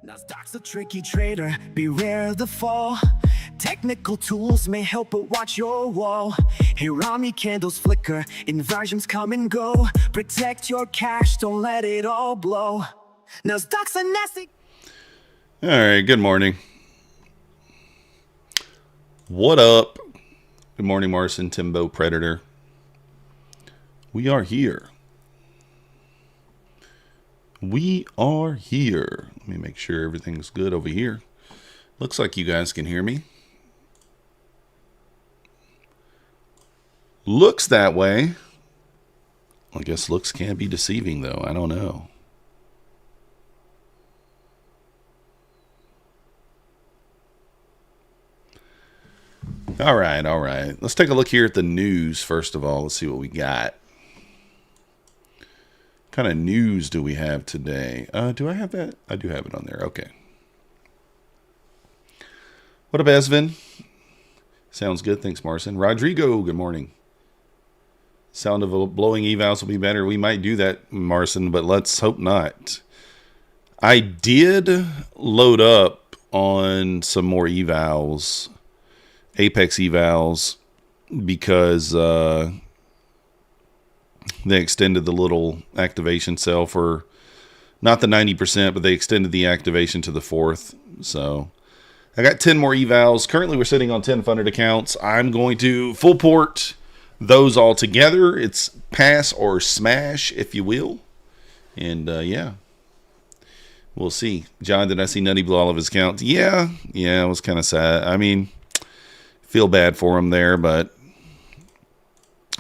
Nasdaq's a tricky trader, beware the fall. Technical tools may help, but watch your wall. Hirami candles flicker, inversions come and go. Protect your cash, don't let it all blow. Nasdaq's a nasty. All right, good morning. What up? Good morning, Marcin, Timbo, Predator. We are here. We are here. Let me make sure everything's good over here. Looks like you guys can hear me. Looks that way. I guess looks can be deceiving, though. I don't know. All right, all right. Let's take a look here at the news, first of all. Let's see what we got. What kind of news do we have today? Do I have that? I do have it on there. Okay. What up, Esvin? Sounds good. Thanks, Marcin. Rodrigo, good morning. Sound of blowing evals will be better. We might do that, Marcin, but let's hope not. I did load up on some more evals, Apex evals, because they extended the little activation cell for not the 90%, but they extended the activation to the 4th. So I got 10 more evals. Currently, we're sitting on 10 funded accounts. I'm going to full port those all together. It's pass or smash, if you will. And yeah, we'll see. John, did I see Nutty blow all of his accounts? Yeah, it was kind of sad. I mean, feel bad for him there, but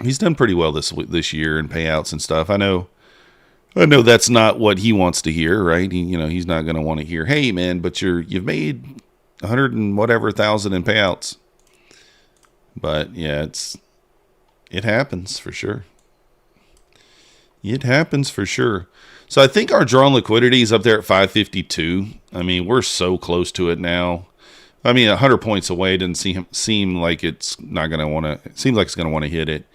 he's done pretty well this year in payouts and stuff. I know that's not what he wants to hear, right? He's not going to want to hear, "Hey man, but you've made 100 and whatever thousand in payouts." But yeah, it happens for sure. It happens for sure. So I think our drawn liquidity is up there at 552. I mean, we're so close to it now. I mean, 100 points away doesn't seem like it's not going to want to. It seems like it's going to want to hit it.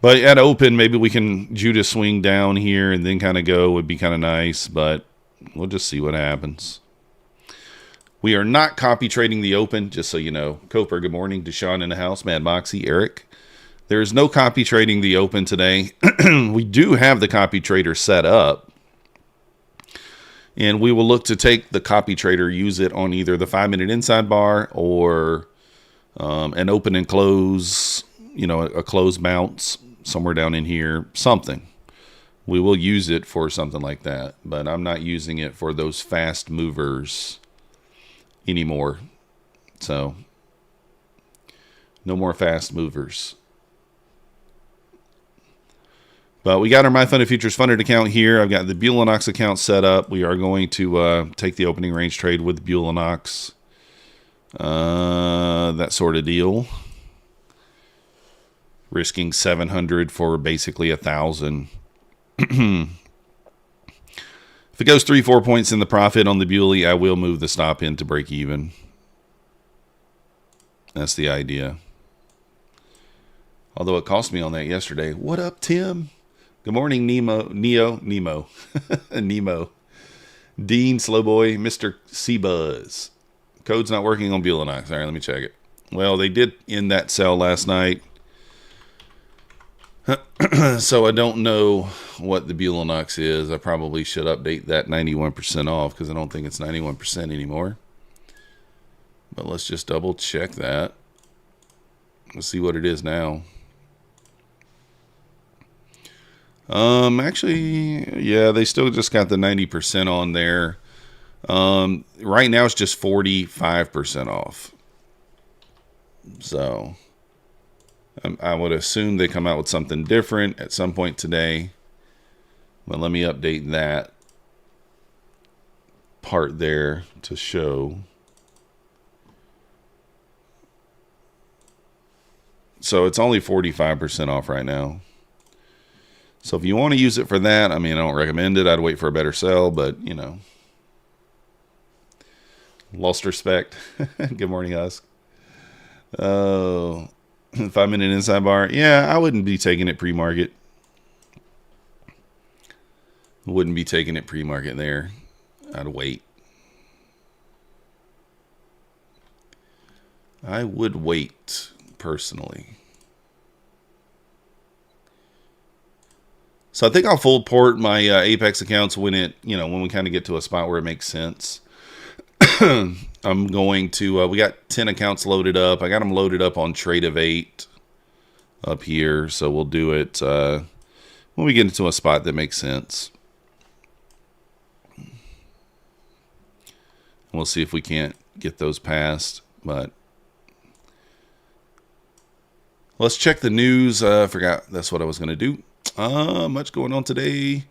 But at open, maybe we can Judas swing down here and then kind of go. Would be kind of nice, but we'll just see what happens. We are not copy trading the open, just so you know. Coper, good morning. Deshaun in the house. Mad Moxie, Eric. There is no copy trading the open today. We do have the copy trader set up. And we will look to take the copy trader, use it on either the 5-minute inside bar or an open and close, a close bounce somewhere down in here, something. We will use it for something like that, but I'm not using it for those fast movers anymore. So no more fast movers. But we got our My Funded Futures funded account here. I've got the Bulanox account set up. We are going to take the opening range trade with Bulanox. That sort of deal. Risking 700 for basically 1,000. If it goes 3-4 points in the profit on the Bewley, I will move the stop in to break even. That's the idea. Although it cost me on that yesterday. What up, Tim? Good morning, Nemo. Nemo. Dean, Slowboy, Mr. C-Buzz. Code's not working on Bulanox. All right, let me check it. Well, they did end that sell last night. So I don't know what the Bulanox is. I probably should update that 91% off because I don't think it's 91% anymore. But let's just double check that. Let's see what it is now. Actually, yeah, they still just got the 90% on there. Right now it's just 45% off. So I would assume they come out with something different at some point today. But let me update that part there to show. So it's only 45% off right now. So if you want to use it for that, I mean, I don't recommend it. I'd wait for a better sell, but, lost respect. Good morning, Husk. Oh, 5-minute inside bar. Yeah, I wouldn't be taking it pre-market. Wouldn't be taking it pre-market there. I'd wait. I would wait, personally. So I think I'll full port my Apex accounts when when we kind of get to a spot where it makes sense. I'm going to, we got 10 accounts loaded up. I got them loaded up on Trade of 8 up here. So we'll do it when we get into a spot that makes sense. We'll see if we can't get those passed, but let's check the news. I forgot that's what I was going to do. Much going on today?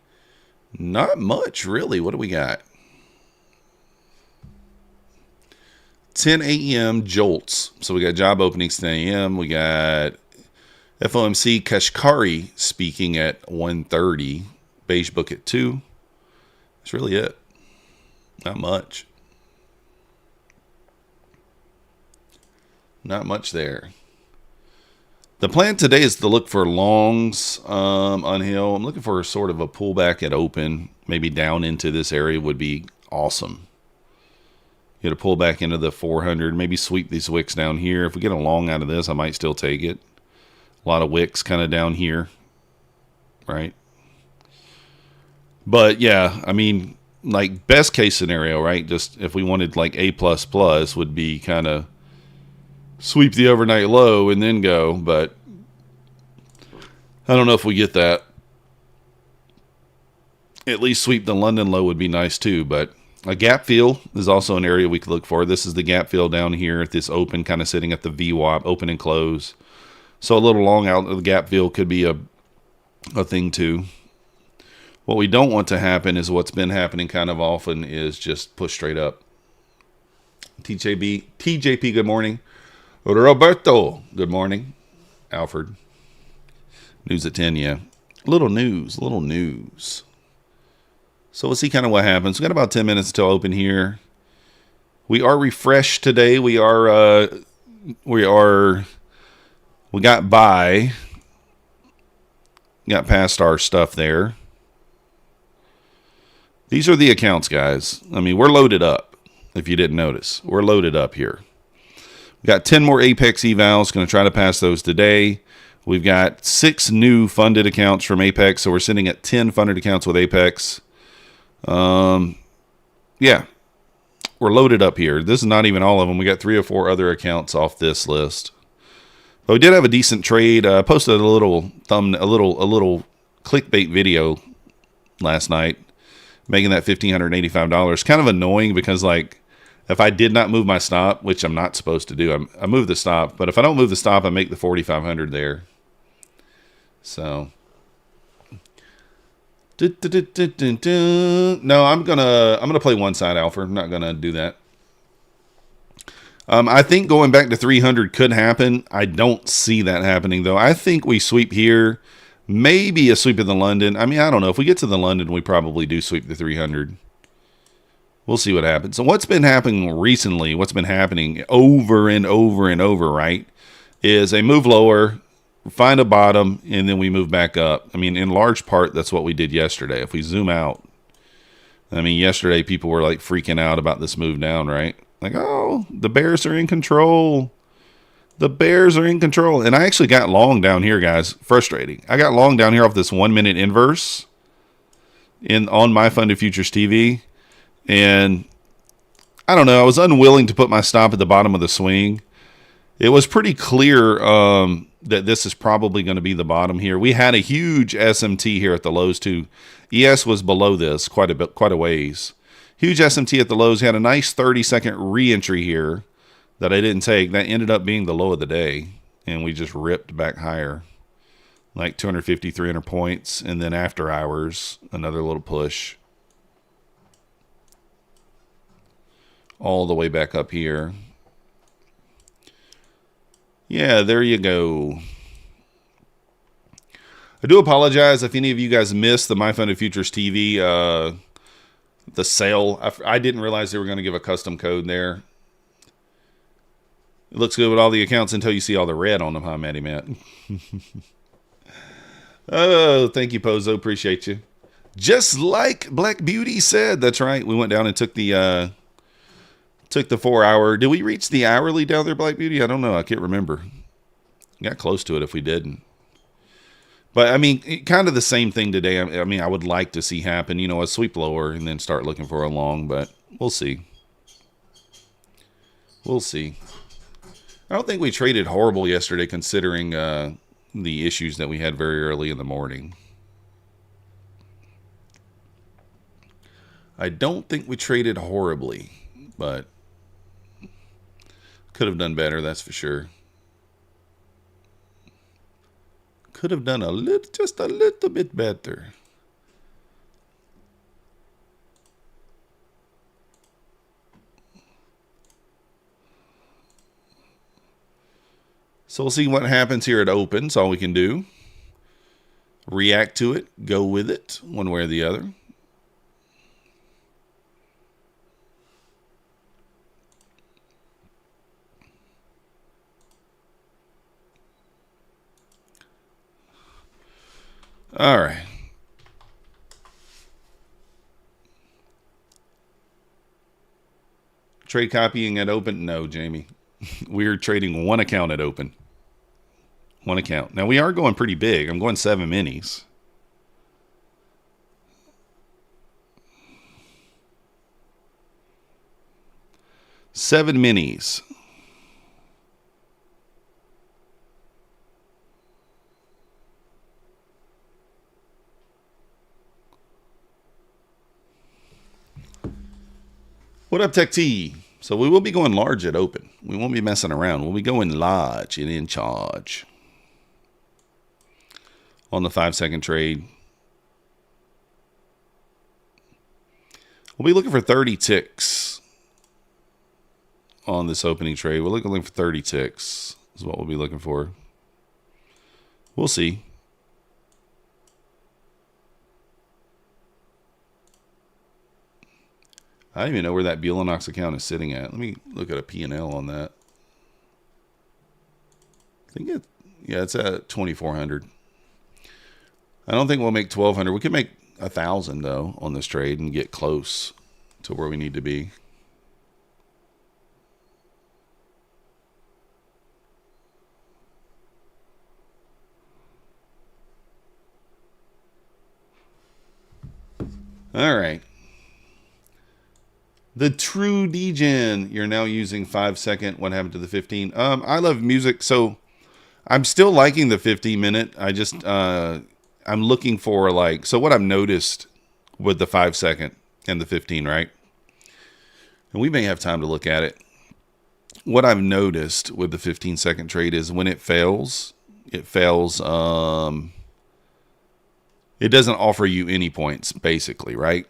Not much, really. What do we got? 10 a.m. jolts. So we got job openings 10 a.m. We got FOMC Kashkari speaking at 1:30. Beige book at 2. That's really it. Not much. Not much there. The plan today is to look for longs on Hill. I'm looking for sort of a pullback at open. Maybe down into this area would be awesome. Get a pullback into the 400. Maybe sweep these wicks down here. If we get a long out of this, I might still take it. A lot of wicks kind of down here. Right? But yeah, I mean, like best case scenario, right? Just if we wanted like A++ would be kind of sweep the overnight low and then go, but I don't know if we get that. At least sweep the London low would be nice too, but a gap fill is also an area we could look for. This is the gap fill down here at this open, kind of sitting at the VWAP, open and close. So a little long out of the gap fill could be a thing too. What we don't want to happen is what's been happening kind of often is just push straight up. TJP, good morning. Roberto, good morning. Alfred. News at 10, yeah. Little news. So we'll see kind of what happens. We got about 10 minutes until open here. We are refreshed today. We got by. Got past our stuff there. These are the accounts, guys. I mean, we're loaded up. If you didn't notice, we're loaded up here. We've got 10 more Apex evals. Going to try to pass those today. We've got 6 new funded accounts from Apex, so we're sitting at 10 funded accounts with Apex. Yeah, we're loaded up here. This is not even all of them. We got 3 or 4 other accounts off this list. But we did have a decent trade. I posted a little clickbait video last night, making that $1,585. Kind of annoying because like, if I did not move my stop, which I'm not supposed to do, I move the stop. But if I don't move the stop, I make the 4,500 there. So, no, I'm gonna play one side, Alfred. I'm not gonna do that. I think going back to 300 could happen. I don't see that happening though. I think we sweep here, maybe a sweep in the London. I mean, I don't know. If we get to the London, we probably do sweep the 300. We'll see what happens. So what's been happening recently, what's been happening over and over and over, right, is a move lower, find a bottom, and then we move back up. I mean, in large part, that's what we did yesterday. If we zoom out, I mean, yesterday people were like freaking out about this move down, right? Like, oh, the bears are in control. The bears are in control. And I actually got long down here, guys. Frustrating. I got long down here off this 1 minute inverse on my Funded Futures TV. And I don't know, I was unwilling to put my stop at the bottom of the swing. It was pretty clear that this is probably going to be the bottom here. We had a huge SMT here at the lows too. ES was below this quite a ways. Huge SMT at the lows. Had a nice 30-second re-entry here that I didn't take. That ended up being the low of the day. And we just ripped back higher. Like 250, 300 points. And then after hours, another little push. All the way back up here. Yeah, there you go. I do apologize if any of you guys missed the My Funded Futures TV, the sale. I didn't realize they were going to give a custom code there. It looks good with all the accounts until you see all the red on them, huh, Matty Matt? Oh, thank you, Pozo. Appreciate you. Just like Black Beauty said. That's right. We went down and took the Took the 4 hour. Did we reach the hourly down there, Black Beauty? I don't know. I can't remember. Got close to it if we didn't. But, I mean, kind of the same thing today. I mean, I would like to see happen, you know, a sweep lower and then start looking for a long, but we'll see. We'll see. I don't think we traded horrible yesterday considering the issues that we had very early in the morning. I don't think we traded horribly, but could have done better, that's for sure. Could have done just a little bit better. So we'll see what happens here at open. That's all we can do. React to it. Go with it, one way or the other. All right. Trade copying at open? No, Jamie. We're trading one account at open. One account. Now, we are going pretty big. I'm going 7 minis. Seven minis. What up, Tech T? So we will be going large at open. We won't be messing around. We'll be going large and in charge. On the 5-second trade. We'll be looking for 30 ticks on this opening trade. We're looking for 30 ticks is what we'll be looking for. We'll see. I don't even know where that Buellanox account is sitting at. Let me look at a P&L on that. I think it's at 2,400. I don't think we'll make 1,200. We could make 1,000 though on this trade and get close to where we need to be. All right. The true DGen, you're now using 5-second. What happened to the 15? I love music, so I'm still liking the 15-minute. I just I'm looking for like, so what I've noticed with the 5-second and the 15, right? And we may have time to look at it. What I've noticed with the 15-second trade is when it fails. It doesn't offer you any points, basically, right?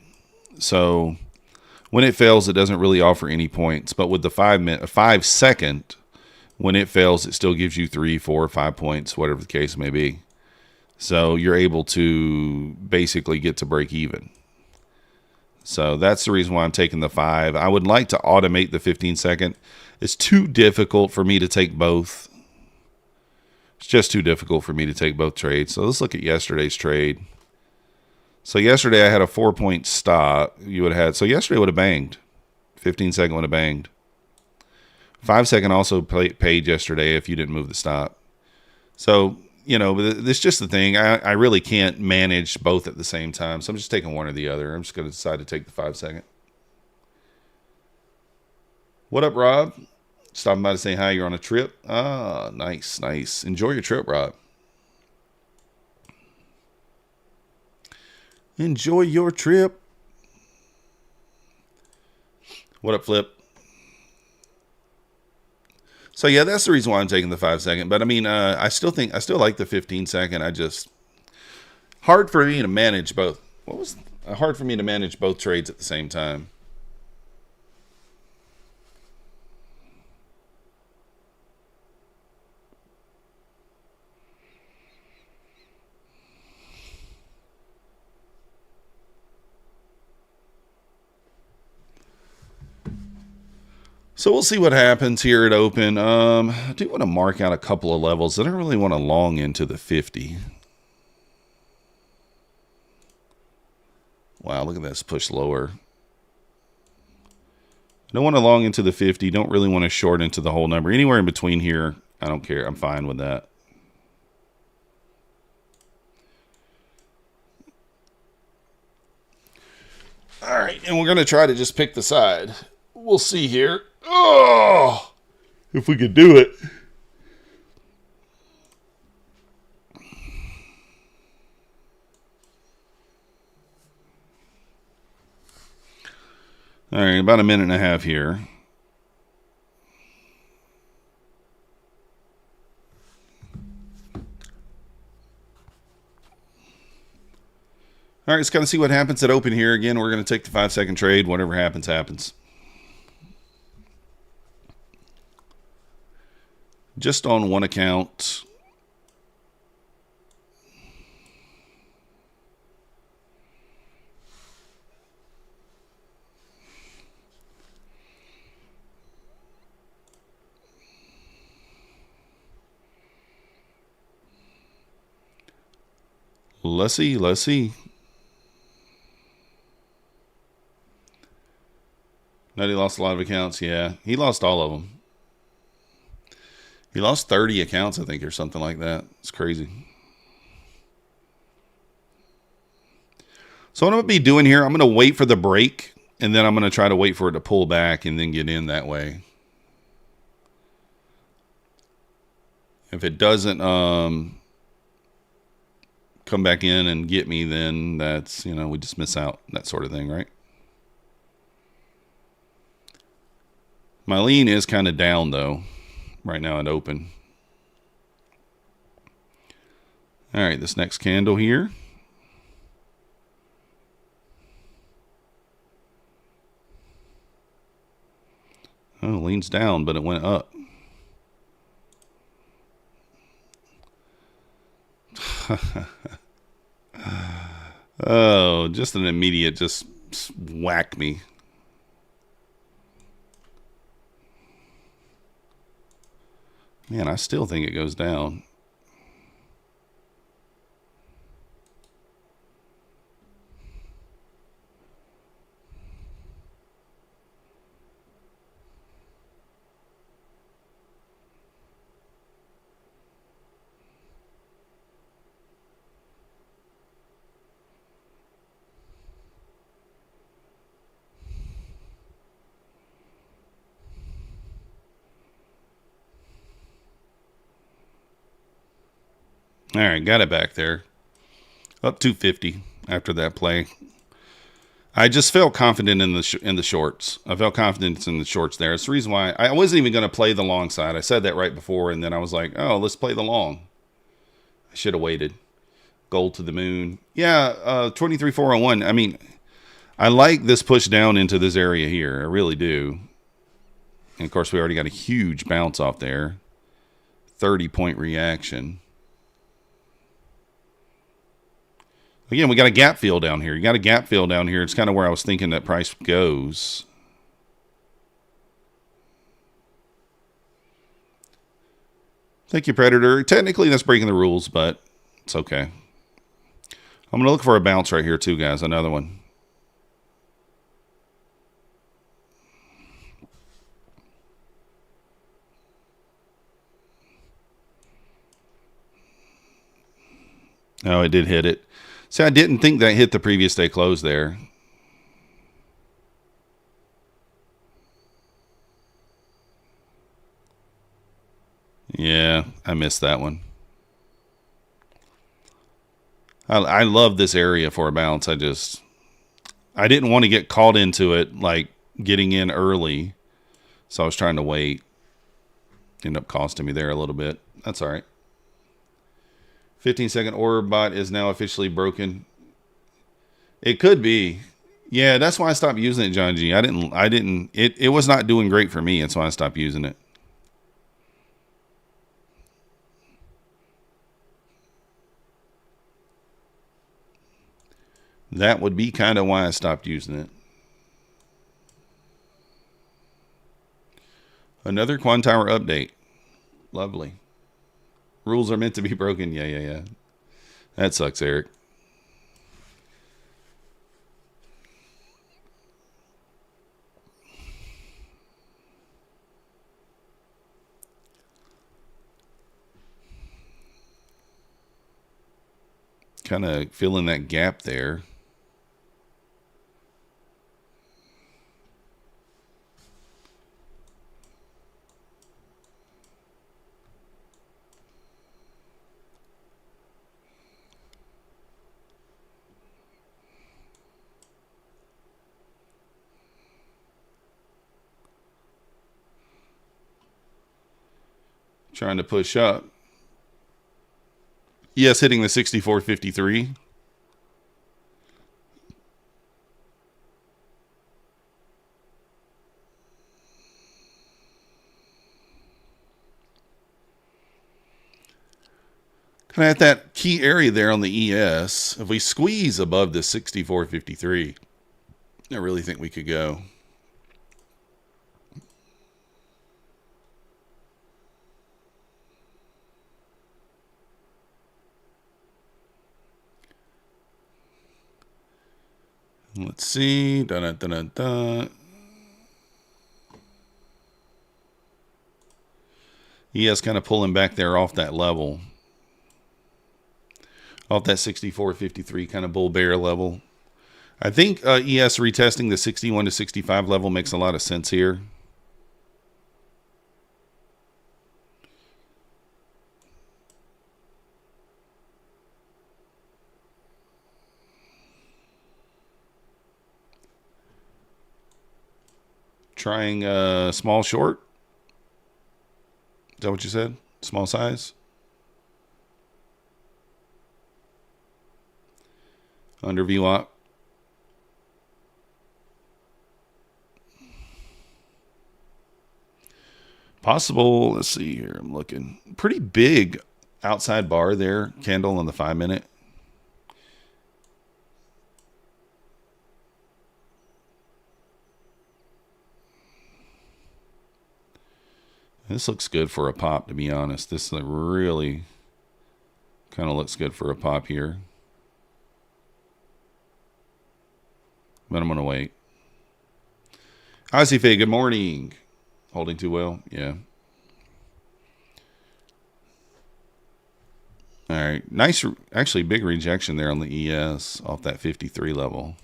So when it fails, it doesn't really offer any points. But with the 5-second, when it fails, it still gives you 3, 4, 5 points, whatever the case may be. So you're able to basically get to break even. So that's the reason why I'm taking the 5. I would like to automate the 15-second. It's too difficult for me to take both. It's just too difficult for me to take both trades. So let's look at yesterday's trade. So yesterday I had a 4-point stop. You would have had, so yesterday would have banged. 15-second would have banged. 5-second also paid yesterday if you didn't move the stop. So, you know, but it's just the thing. I really can't manage both at the same time. So I'm just taking one or the other. I'm just going to decide to take the 5-second. What up, Rob? Stopping by to say hi. You're on a trip. Ah, nice, nice. Enjoy your trip, Rob. Enjoy your trip. What up, Flip? So yeah, that's the reason why I'm taking the 5-second. But I mean, I still like the 15-second. Hard for me to manage both. Hard for me to manage both trades at the same time. So we'll see what happens here at open. I do want to mark out a couple of levels. I don't really want to long into the 50. Wow, look at this push lower. Don't want to long into the 50. Don't really want to short into the whole number. Anywhere in between here, I don't care. I'm fine with that. All right, and we're going to try to just pick the side. We'll see here. Oh, if we could do it. All right, about a minute and a half here. All right, let's kind of see what happens at open here. Again, we're going to take the 5-second trade. Whatever happens, happens. Just on one account. Let's see. Nutty lost a lot of accounts. Yeah, he lost all of them. He lost 30 accounts, I think, or something like that. It's crazy. So what I'm going to be doing here, I'm going to wait for the break, and then I'm going to try to wait for it to pull back and then get in that way. If it doesn't come back in and get me, then that's, you know, we just miss out, that sort of thing, right? My lean is kind of down, though, right now at open. All right, this next candle here. Oh, leans down, but it went up. Oh, just an immediate just whack me. Man, I still think it goes down. All right, got it back there. Up 250 after that play. I just felt confident in the shorts. I felt confidence in the shorts there. It's the reason why I wasn't even going to play the long side. I said that right before, and then I was like, oh, let's play the long. I should have waited. Gold to the moon. Yeah, 23,401. I mean, I like this push down into this area here. I really do. And, of course, we already got a huge bounce off there. 30-point reaction. Again, we got a gap fill down here. You got a gap fill down here. It's kind of where I was thinking that price goes. Thank you, Predator. Technically, that's breaking the rules, but it's okay. I'm going to look for a bounce right here, too, guys. Another one. Oh, it did hit it. See, I didn't think that hit the previous day close there. Yeah, I missed that one. I love this area for a bounce. I didn't want to get caught into it, like getting in early. So I was trying to wait. Ended up costing me there a little bit. That's all right. 15-second order bot is now officially broken. It could be. Yeah, that's why I stopped using it, John G. It was not doing great for me. That's why I stopped using it. That would be kind of why I stopped using it. Another Quantower update. Lovely. Rules are meant to be broken. Yeah. That sucks, Eric. kind of filling that gap there. Trying to push up. Yes, hitting the 64.53. Kind of at that key area there on the ES. If we squeeze above the 64.53, I really think we could go. Let's see. ES kind of pulling back there off that level. Off that 64.53 kind of bull bear level. I think ES retesting the 61 to 65 level makes a lot of sense here. Trying a small short. Is that what you said? Small size? Under VWAP. Possible. Let's see here. I'm looking. Pretty big outside bar there. Candle on the 5-minute. This looks good for a pop, to be honest. This really kind of looks good for a pop here. But I'm going to wait. Ozzy Faye, good morning. Holding too well? Yeah. All right. Nice, actually big rejection there on the ES off that 53 level.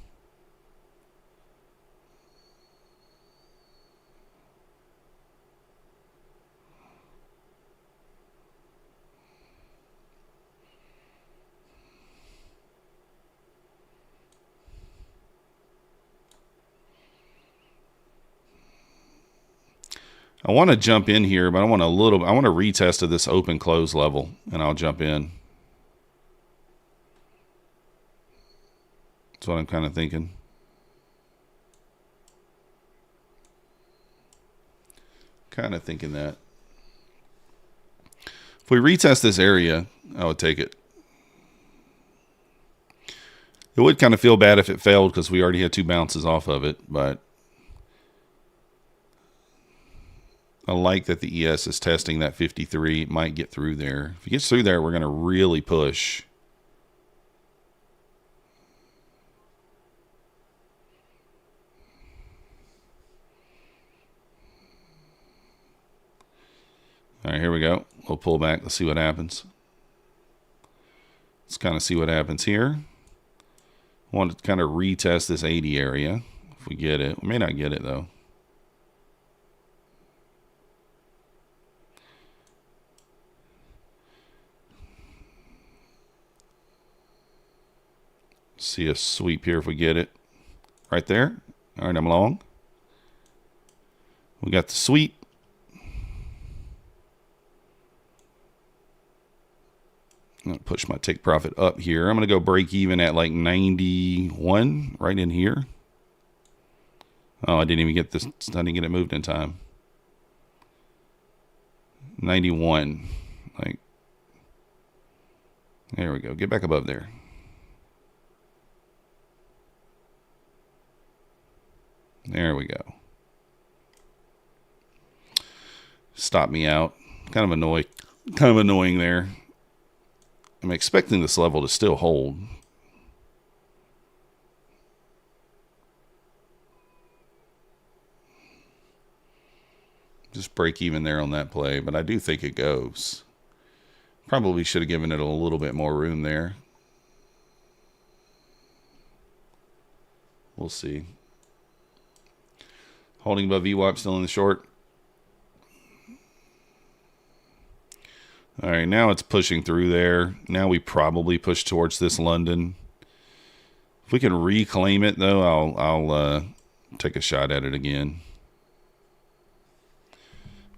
I want to jump in here, but I want a retest of this open close level, and I'll jump in. That's what I'm kind of thinking. Kind of thinking that. If we retest this area, I would take it. It would kind of feel bad if it failed because we already had 2 bounces off of it, but I like that the ES is testing that 53. It might get through there. If it gets through there, we're going to really push. All right, here we go. We'll pull back. Let's see what happens. Let's kind of see what happens here. I want to kind of retest this 80 area. If we get it. We may not get it, though. See a sweep here if we get it. Right there. All right, I'm long. We got the sweep. I'm going to push my take profit up here. I'm going to go break even at like 91 right in here. Oh, I didn't even get this. I didn't get it moved in time. 91. Like, there we go. Get back above there. There we go. Stop me out. Kind of annoying there. I'm expecting this level to still hold. Just break even there on that play, but I do think it goes. Probably should have given it a little bit more room there. We'll see. Holding above VWAP, still in the short. All right, now it's pushing through there. Now we probably push towards this London. If we can reclaim it, though, I'll take a shot at it again.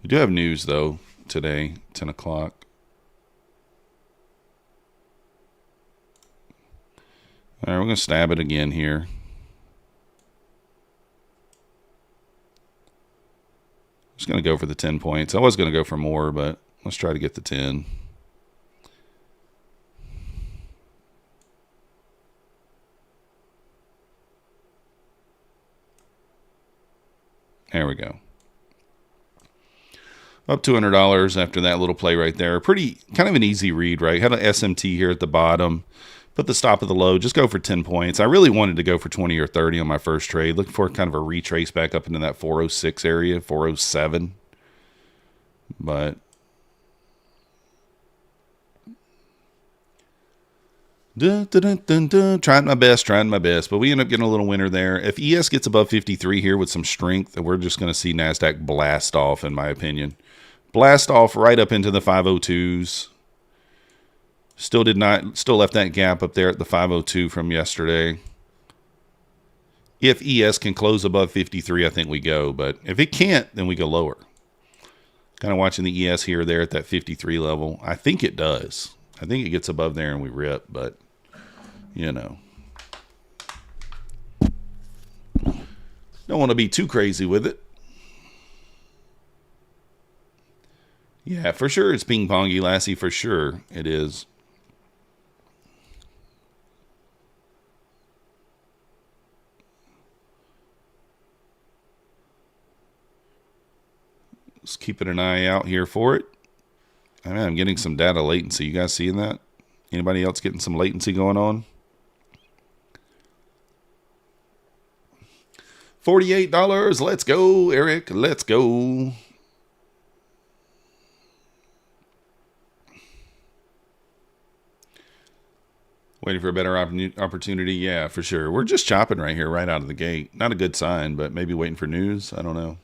We do have news, though, today, 10 o'clock. All right, we're going to stab it again here. Just going to go for the 10 points. I was going to go for more, but let's try to get the 10. There we go. Up $200 after that little play right there. Pretty, kind of an easy read, right? Had an SMT here at the bottom. Put the stop at the low. Just go for 10 points. I really wanted to go for 20 or 30 on my first trade. Looking for kind of a retrace back up into that 406 area, 407. But trying my best. But we end up getting a little winner there. If ES gets above 53 here with some strength, we're just going to see Nasdaq blast off, in my opinion. Blast off right up into the 502s. Still left that gap up there at the 502 from yesterday. If ES can close above 53, I think we go. But if it can't, then we go lower. Kind of watching the ES here or there at that 53 level. I think it does. I think it gets above there and we rip, but you know. Don't want to be too crazy with it. Yeah, for sure it's ping-pongy, Lassie, for sure it is. Just keeping an eye out here for it. I mean, I'm getting some data latency. You guys seeing that? Anybody else getting some latency going on? $48. Let's go, Eric. Let's go. Waiting for a better opportunity. Yeah, for sure. We're just chopping right here, right out of the gate. Not a good sign, but maybe waiting for news. I don't know.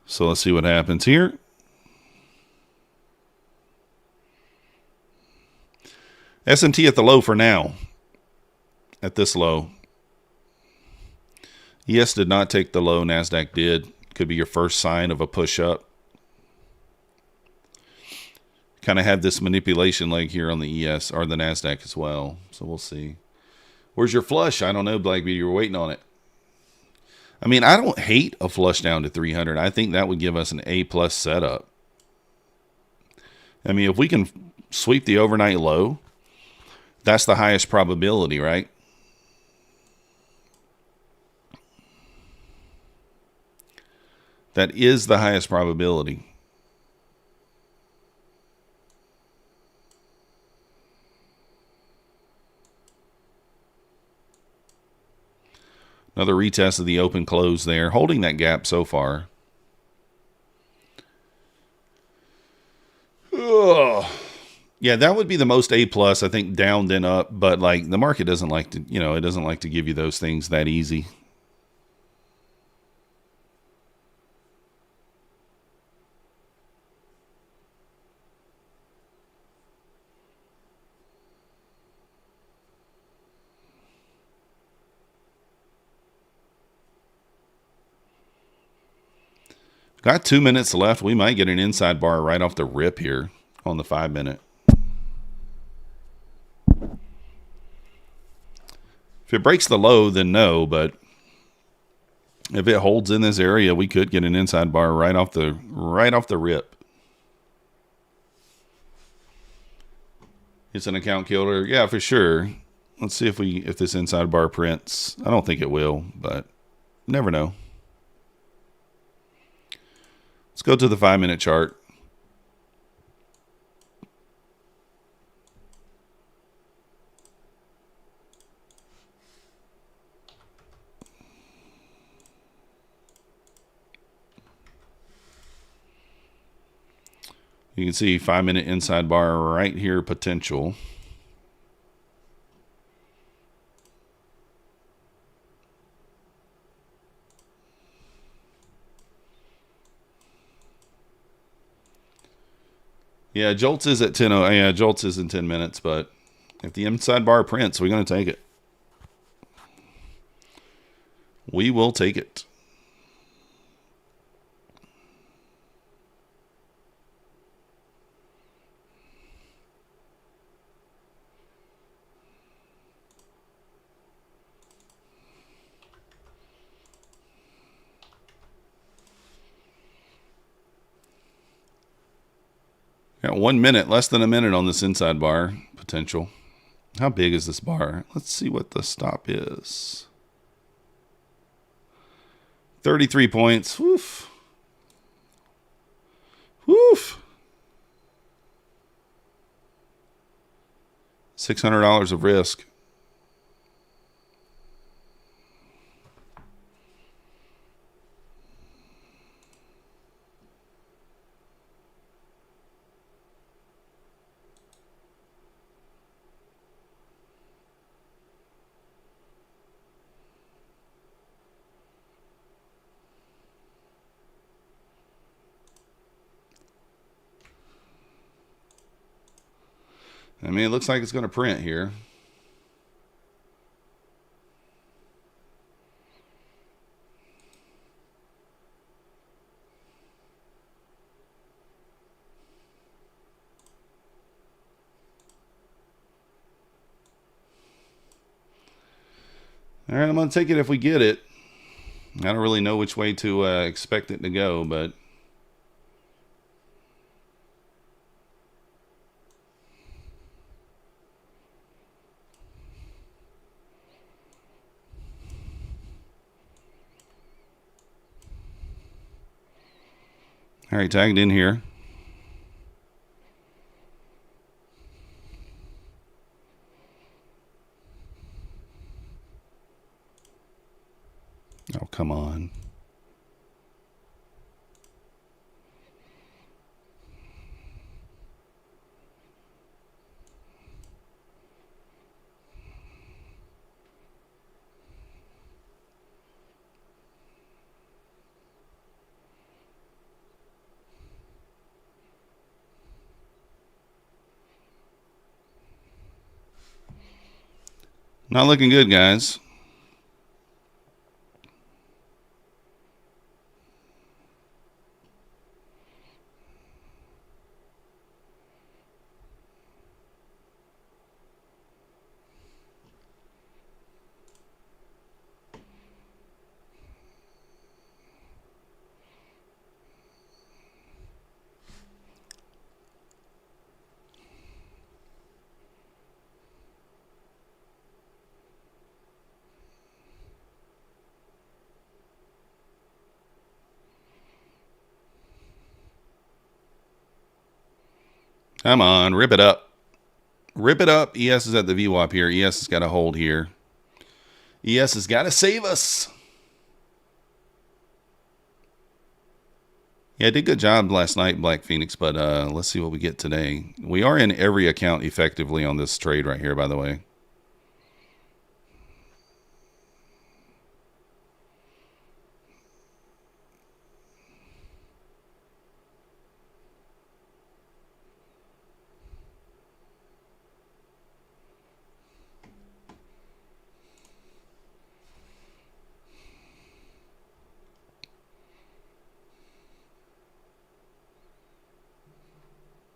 So let's see what happens here. SMT at the low for now. At this low. ES did not take the low. Nasdaq did. Could be your first sign of a push up. Kind of had this manipulation leg here on the ES or the Nasdaq as well. So we'll see. Where's your flush? I don't know, Blackbeard. You were waiting on it. I mean, I don't hate a flush down to 300. I think that would give us an A+ setup. I mean, if we can sweep the overnight low, that's the highest probability, right? That is the highest probability. Another retest of the open close there, holding that gap so far. Ugh. Yeah, that would be the most A+, I think, down then up. But like the market doesn't like to, you know, it doesn't like to give you those things that easy. Got 2 minutes left. We might get an inside bar right off the rip here on the 5 minute. If it breaks the low, then no, but if it holds in this area, we could get an inside bar right off the rip. It's an account killer. Yeah, for sure. Let's see if this inside bar prints. I don't think it will, but never know. Let's go to the 5 minute chart. You can see 5-minute inside bar right here, potential. Yeah, Jolts is at 10. Yeah, Jolts is in 10 minutes, but if the inside bar prints, we're going to take it. We will take it. Got 1 minute, less than a minute on this inside bar potential. How big is this bar? Let's see what the stop is. 33 points. Woof. Woof. $600 of risk. I mean, it looks like it's going to print here. All right, I'm going to take it if we get it. I don't really know which way to expect it to go, but... All right, tagged in here. Oh, come on. Not looking good, guys. Come on, rip it up. Rip it up. ES is at the VWAP here. ES has got to hold here. ES has got to save us. Yeah, I did a good job last night, Black Phoenix, but let's see what we get today. We are in every account effectively on this trade right here, by the way.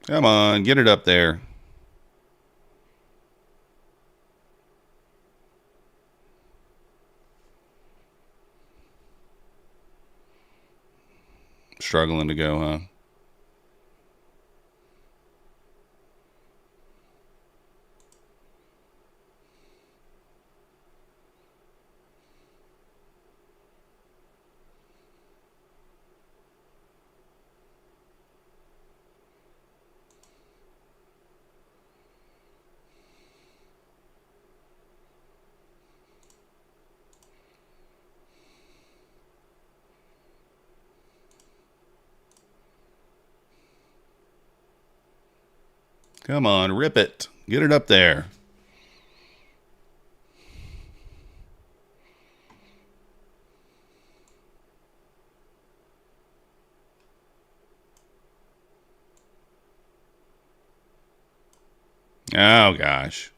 Come on, get it up there. Struggling to go, huh? Come on, rip it. Get it up there. Oh, gosh.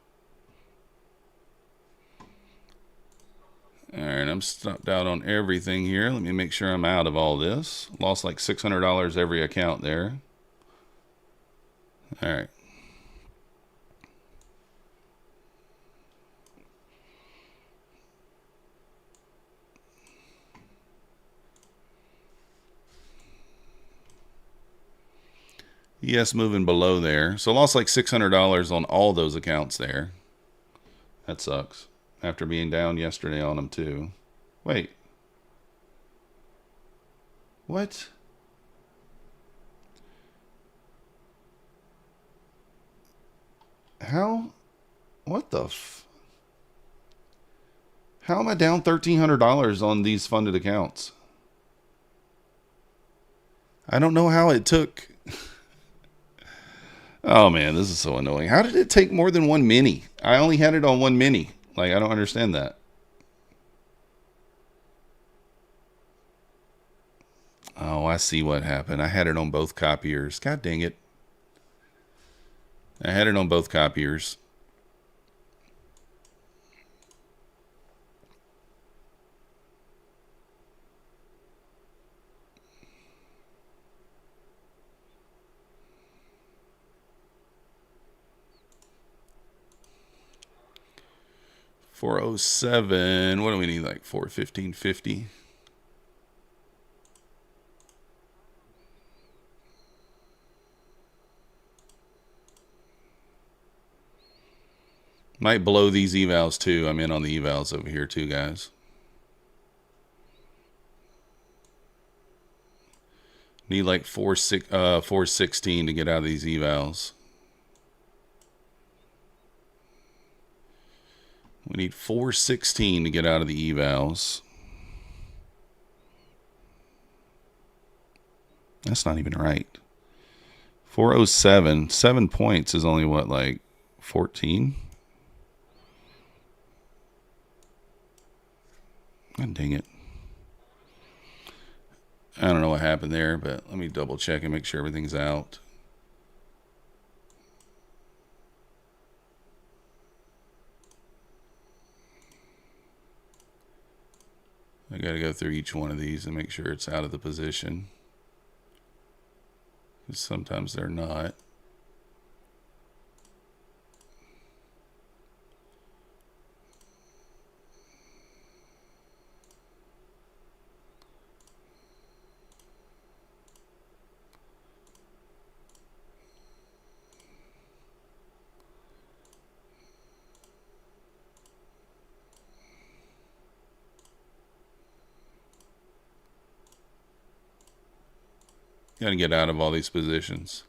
All right, I'm stopped out on everything here. Let me make sure I'm out of all this. Lost like $600 every account there. All right. Yes, moving below there. So lost like $600 on all those accounts there. That sucks. After being down yesterday on them too. Wait. What? How? What the How am I down $1,300 on these funded accounts? I don't know how it took. Oh man, this is so annoying. How did it take more than one mini? I only had it on one mini. Like, I don't understand that. Oh, I see what happened. I had it on both copiers. God dang it. I had it on both copiers. $407. What do we need? Like $415.50. Might blow these evals too. I'm in on the evals over here too, guys. Need like 416 to get out of these evals. We need 416 to get out of the evals. That's not even right. 407. 7 points is only what, like 14? God dang it. I don't know what happened there, but let me double check and make sure everything's out. I got to go through each one of these and make sure it's out of the position. Because sometimes they're not. Got to get out of all these positions.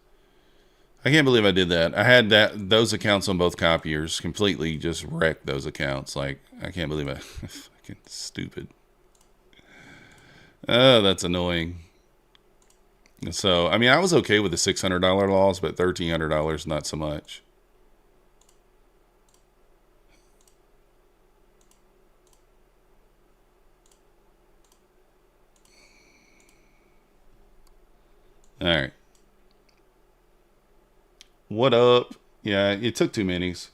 I can't believe I did that. I had those accounts on both copiers. Completely just wrecked those accounts. Like, I can't believe I... Fucking stupid. Oh, that's annoying. So, I mean, I was okay with the $600 loss, but $1,300 not so much. All right. What up? Yeah, it took 2 minis.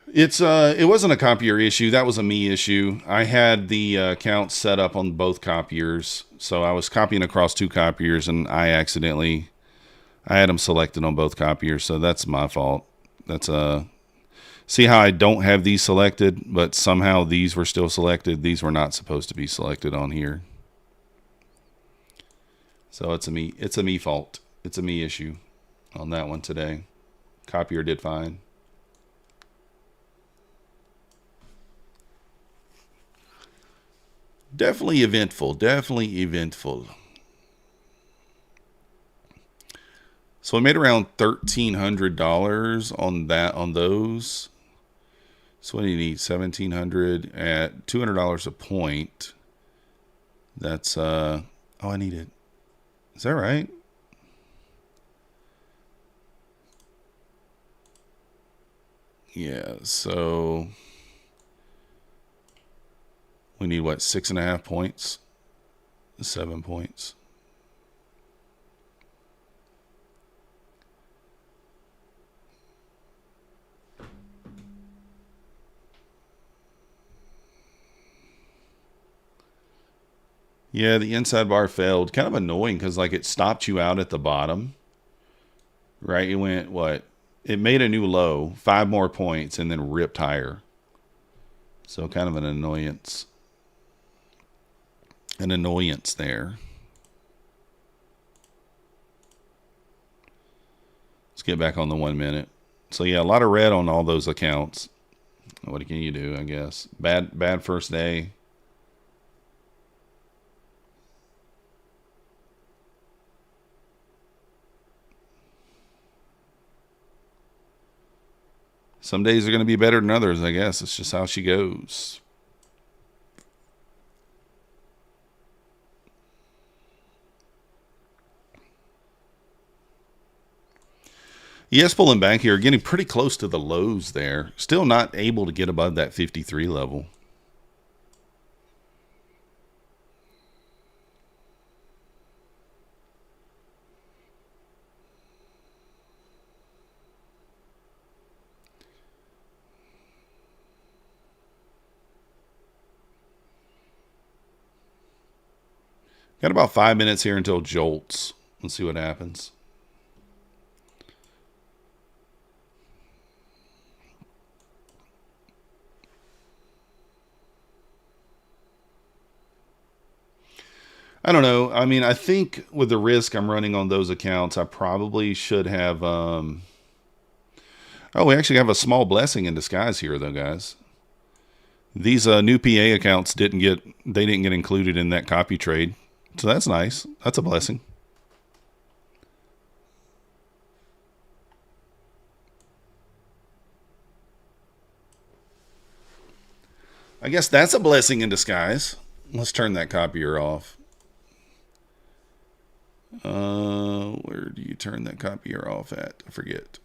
It wasn't a copier issue. That was a me issue. I had the account set up on both copiers, so I was copying across 2 copiers, and I had them selected on both copiers, so that's my fault. That's see how I don't have these selected, but somehow these were still selected. These were not supposed to be selected on here. So it's a me fault. It's a me issue on that one today. Copier did fine. Definitely eventful. Definitely eventful. So I made around $1,300 on those. So what do you need? $1,700 at $200 a point. That's oh, I need it. Is that right? Yeah, so we need what, 6.5 points? 7 points. Yeah, the inside bar failed. Kind of annoying because like it stopped you out at the bottom. Right? It went what? It made a new low, 5 more points, and then ripped higher. So kind of an annoyance. An annoyance there. Let's get back on the 1 minute. So yeah, a lot of red on all those accounts. What can you do, I guess? Bad first day. Some days are going to be better than others, I guess. It's just how she goes. Yes, pulling back here, getting pretty close to the lows there. Still not able to get above that 53 level. Got about 5 minutes here until jolts. Let's see what happens. I don't know. I mean, I think with the risk I'm running on those accounts, I probably should have. Oh, we actually have a small blessing in disguise here, though, guys. These new PA accounts didn't get included in that copy trade, so that's nice. That's a blessing. I guess that's a blessing in disguise. Let's turn that copier off. Where do you turn that copier off at? I forget.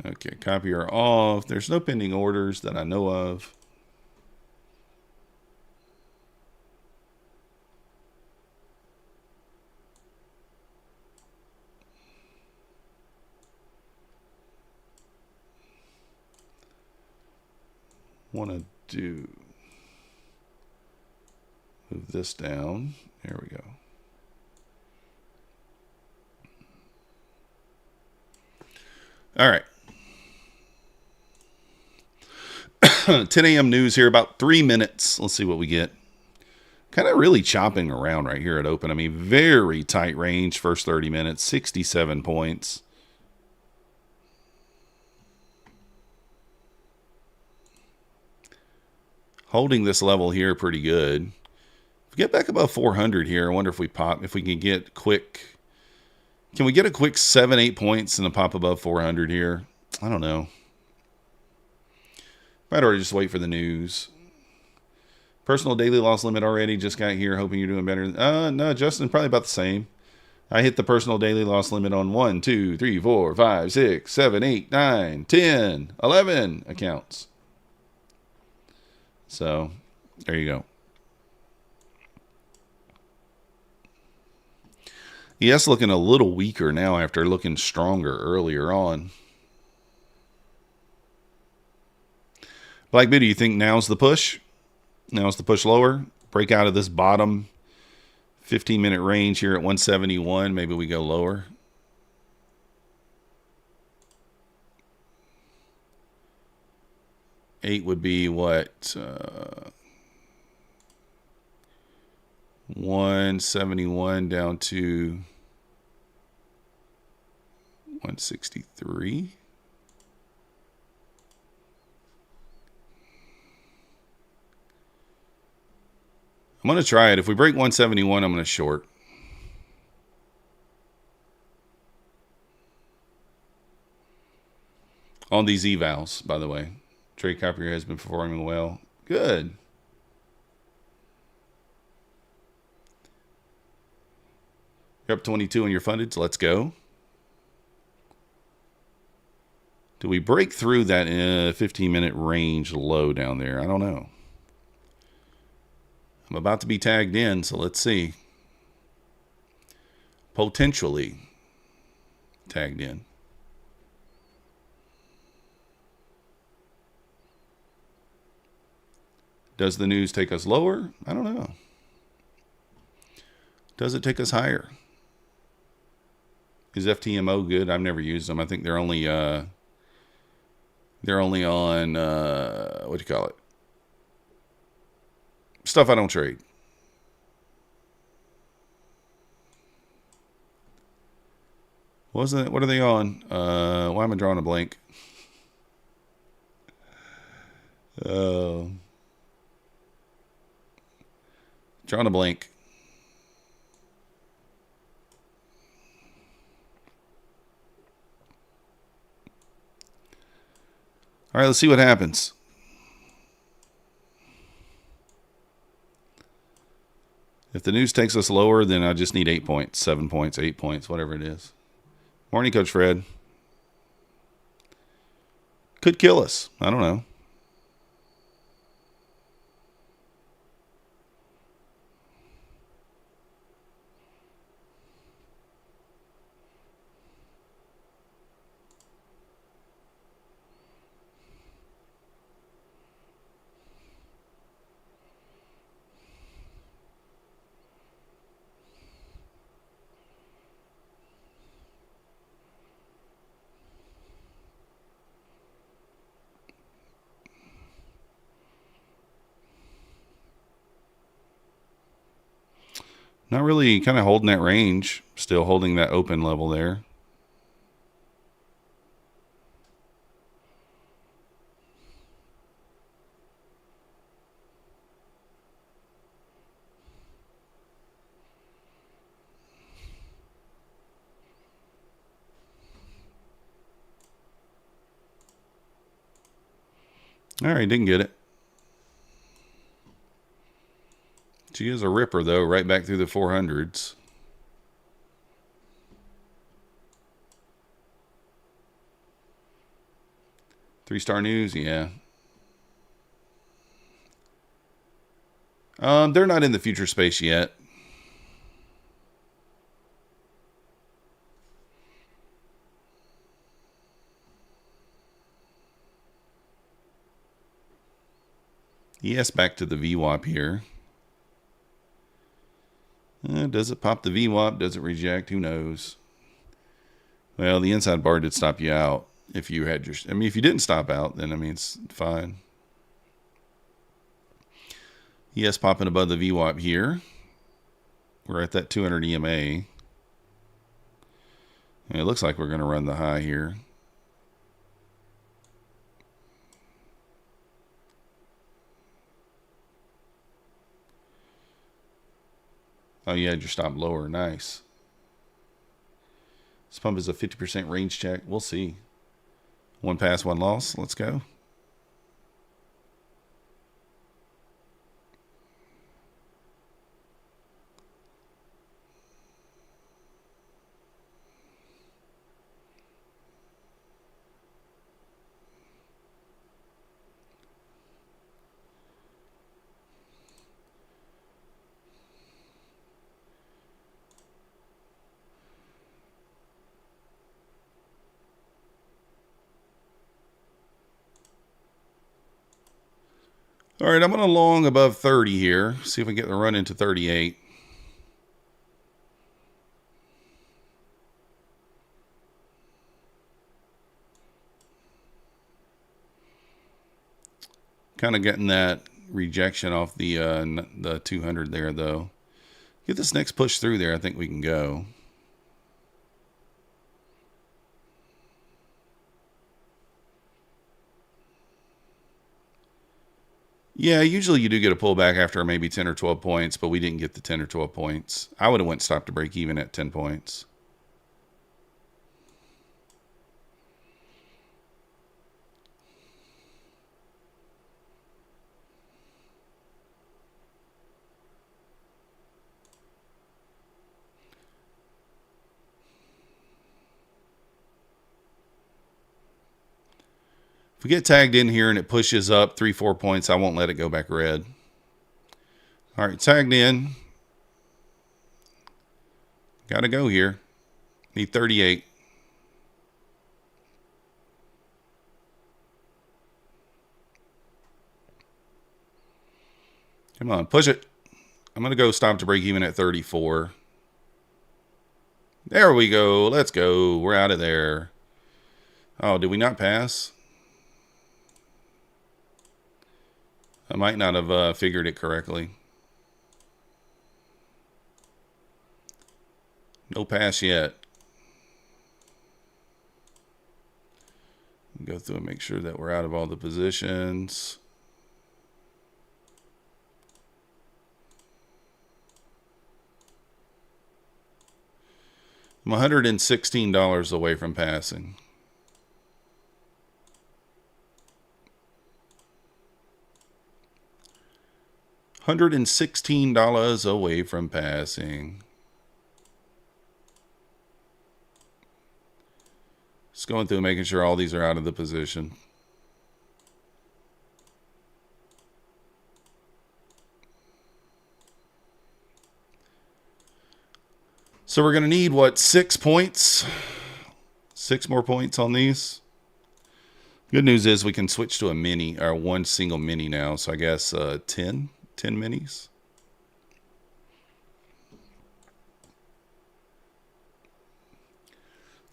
Okay, copier off. There's no pending orders that I know of. Want to do move this down. There we go. All right. 10 a.m. news here, about 3 minutes. Let's see what we get. Kind of really chopping around right here at open. I mean, very tight range first 30 minutes, 67 points. Holding this level here pretty good. If we get back above 400 here, I wonder if we can get quick. Can we get a quick 7-8 points and a pop above 400 here? I don't know. Might already just wait for the news. Personal daily loss limit already. Just got here. Hoping you're doing better. No, Justin, probably about the same. I hit the personal daily loss limit on 1, 2, 3, 4, 5, 6, 7, 8, 9, 10, 11 accounts. So, there you go. ES looking a little weaker now after looking stronger earlier on. Black Beauty, you think now's the push? Now's the push lower? Break out of this bottom 15-minute range here at 171. Maybe we go lower. Eight would be what? 171 down to 163. I'm going to try it. If we break 171, I'm going to short. On these evals, by the way. Trade copier has been performing well. Good. You're up 22 on your funded, so let's go. Do we break through that 15-minute range low down there? I don't know. I'm about to be tagged in, so let's see. Potentially tagged in. Does the news take us lower? I don't know. Does it take us higher? Is FTMO good? I've never used them. I think they're only on what do you call it? Stuff I don't trade. Wasn't it? What are they on? Why am I drawing a blank? Drawing a blank. All right, let's see what happens. If the news takes us lower, then I just need 8 points, 7 points, 8 points, whatever it is. Morning, Coach Fred. Could kill us. I don't know. Not really, kind of holding that range. Still holding that open level there. All right, didn't get it. She is a ripper, though, right back through the 400s. Three-star news, yeah. They're not in the future space yet. Yes, back to the VWAP here. Does it pop the VWAP? Does it reject? Who knows? Well, the inside bar did stop you out. If you had your, I mean, if you didn't stop out, then I mean it's fine. Yes, popping above the VWAP here. We're at that 200 EMA. And it looks like we're going to run the high here. Oh, you had your stop lower. Nice. This pump is a 50% range check. We'll see. One pass, one loss. Let's go. All right, I'm going to long above 30 here. See if we can get the run into 38. Kind of getting that rejection off the 200 there, though. Get this next push through there. I think we can go. Yeah, usually you do get a pullback after maybe 10 or 12 points, but we didn't get the 10 or 12 points. I would have went stop to break even at 10 points. If we get tagged in here and it pushes up 3-4 points, I won't let it go back red. All right, tagged in. Got to go here. Need 38. Come on, push it. I'm going to go stop to break even at 34. There we go. Let's go. We're out of there. Oh, did we not pass? I might not have figured it correctly. No pass yet. Go through and make sure that we're out of all the positions. I'm $116 away from passing. $116 away from passing. Just going through and making sure all these are out of the position. So we're going to need, what, 6 points? 6 more points on these. Good news is we can switch to a mini, or one single mini now. So I guess 10 minis.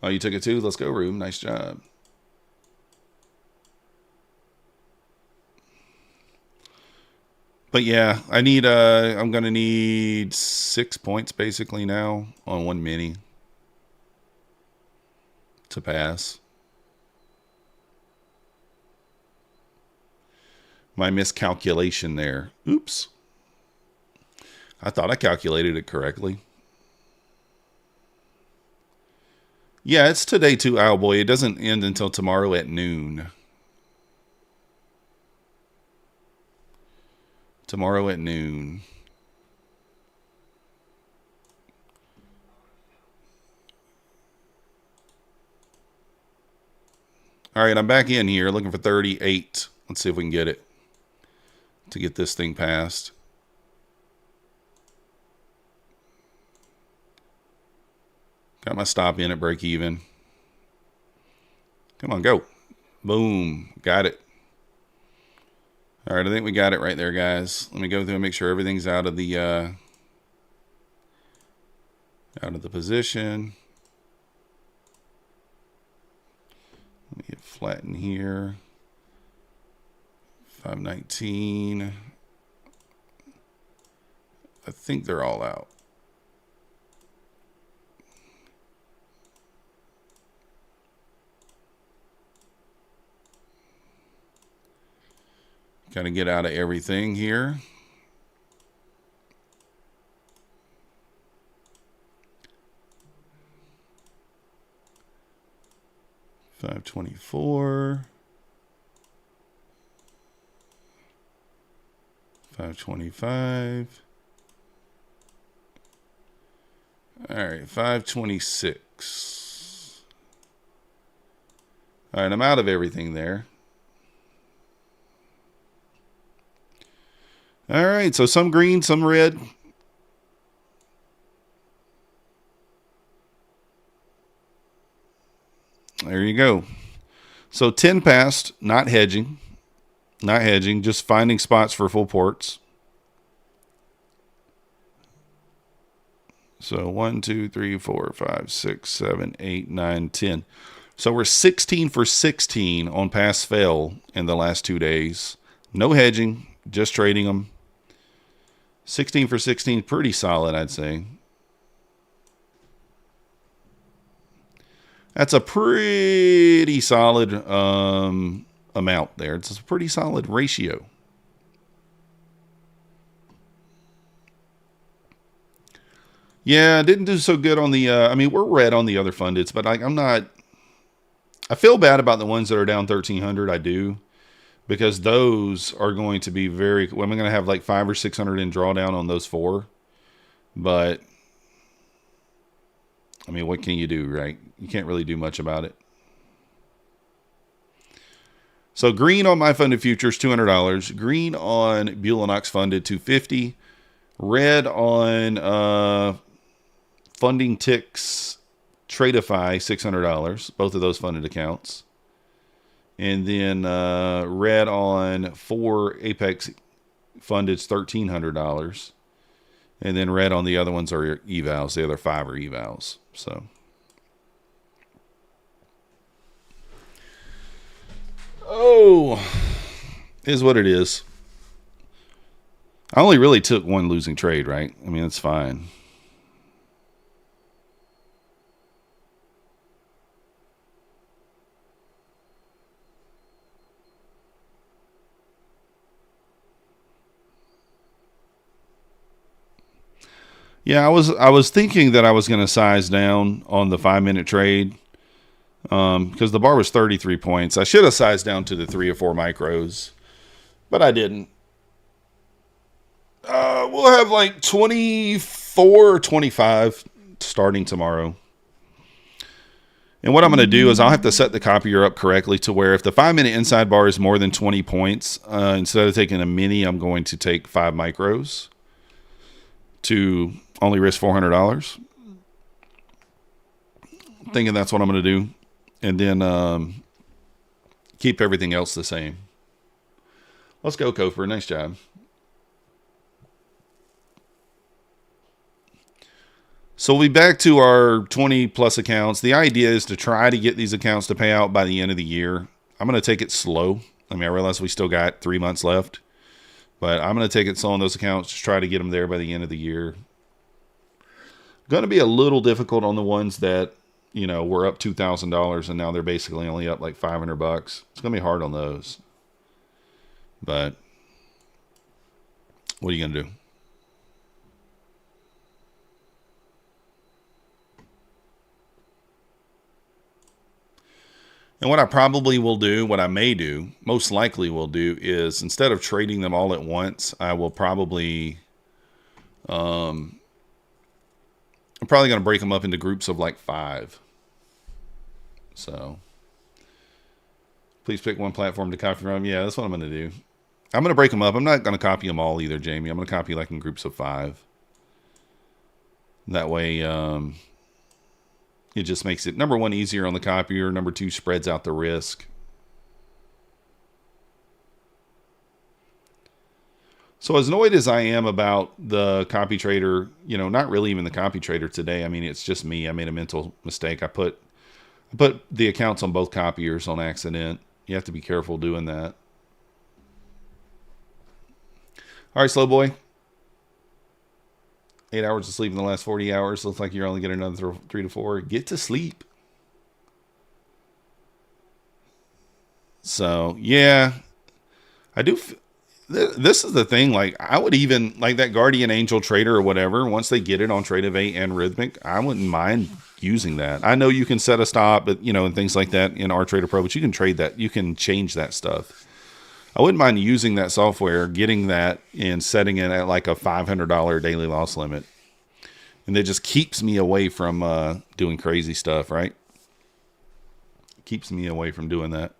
Oh, you took it too? Let's go, Room. Nice job. But yeah, I need I'm gonna need 6 points basically now on one mini to pass. My miscalculation there. Oops. I thought I calculated it correctly. Yeah, it's today too, Owlboy. It doesn't end until tomorrow at noon. Tomorrow at noon. All right, I'm back in here looking for 38. Let's see if we can get it to get this thing passed. Got my stop in at break even. Come on, go. Boom. Got it. All right, I think we got it right there, guys. Let me go through and make sure everything's out of the position. Let me get flat in here. 519. I think they're all out. Kind of get out of everything here. $524. $525. All right, $526. All right, I'm out of everything there. All right, so some green, some red. There you go. So 10 passed, not hedging. Not hedging, just finding spots for full ports. So 1, 2, 3, 4, 5, 6, 7, 8, 9, 10. So we're 16 for 16 on pass fail in the last 2 days. No hedging, just trading them. 16 for 16, pretty solid, I'd say. That's a pretty solid amount there. It's a pretty solid ratio. Yeah, didn't do so good on the, I mean, we're red on the other fundeds, but I'm not, I feel bad about the ones that are down 1,300. I do. Because those are going to be very, well, I'm going to have like 500 or 600 in drawdown on those 4. But, I mean, what can you do, right? You can't really do much about it. So green on my funded futures, $200. Green on Buell and Ox funded, $250. Red on funding ticks Tradeify, $600. Both of those funded accounts. And then red on 4 Apex funded, $1,300. And then red on the other ones are evals. The other 5 are evals. So. Oh, is what it is. I only really took one losing trade, right? I mean, it's fine. Yeah, I was thinking that I was going to size down on the 5-minute trade because the bar was 33 points. I should have sized down to the 3 or 4 micros, but I didn't. We'll have like 24 or 25 starting tomorrow. And what I'm going to do is I'll have to set the copier up correctly to where if the 5-minute inside bar is more than 20 points, instead of taking a mini, I'm going to take 5 micros to only risk $400. Thinking that's what I'm going to do. And then keep everything else the same. Let's go, Kofer. Nice job. So we'll be back to our 20 plus accounts. The idea is to try to get these accounts to pay out by the end of the year. I'm going to take it slow. I mean, I realize we still got 3 months left, but I'm going to take it slow on those accounts. Just try to get them there by the end of the year. Going to be a little difficult on the ones that, you know, were up $2,000 and now they're basically only up like $500. It's going to be hard on those. But what are you going to do? And what I probably will do, what I may do, most likely will do, is instead of trading them all at once, I will probably, I'm probably going to break them up into groups of like 5. So, please pick one platform to copy from. Yeah, that's what I'm going to do. I'm going to break them up. I'm not going to copy them all either, Jamie. I'm going to copy like in groups of 5. That way, it just makes it, number 1, easier on the copier. Number 2, spreads out the risk. So as annoyed as I am about the copy trader, you know, not really even the copy trader today. I mean, it's just me. I made a mental mistake. I put the accounts on both copiers on accident. You have to be careful doing that. All right, slow boy. 8 hours of sleep in the last 40 hours. Looks like you're only getting another 3 to 4. Get to sleep. So, yeah. I do. This is the thing. Like, I would even, like that Guardian Angel trader or whatever, once they get it on Tradeivate and Rhythmic, I wouldn't mind using that. I know you can set a stop, but, you know, and things like that in RTrader Pro, but you can trade that. You can change that stuff. I wouldn't mind using that software, getting that and setting it at like a $500 daily loss limit. And it just keeps me away from doing crazy stuff, right? Keeps me away from doing that.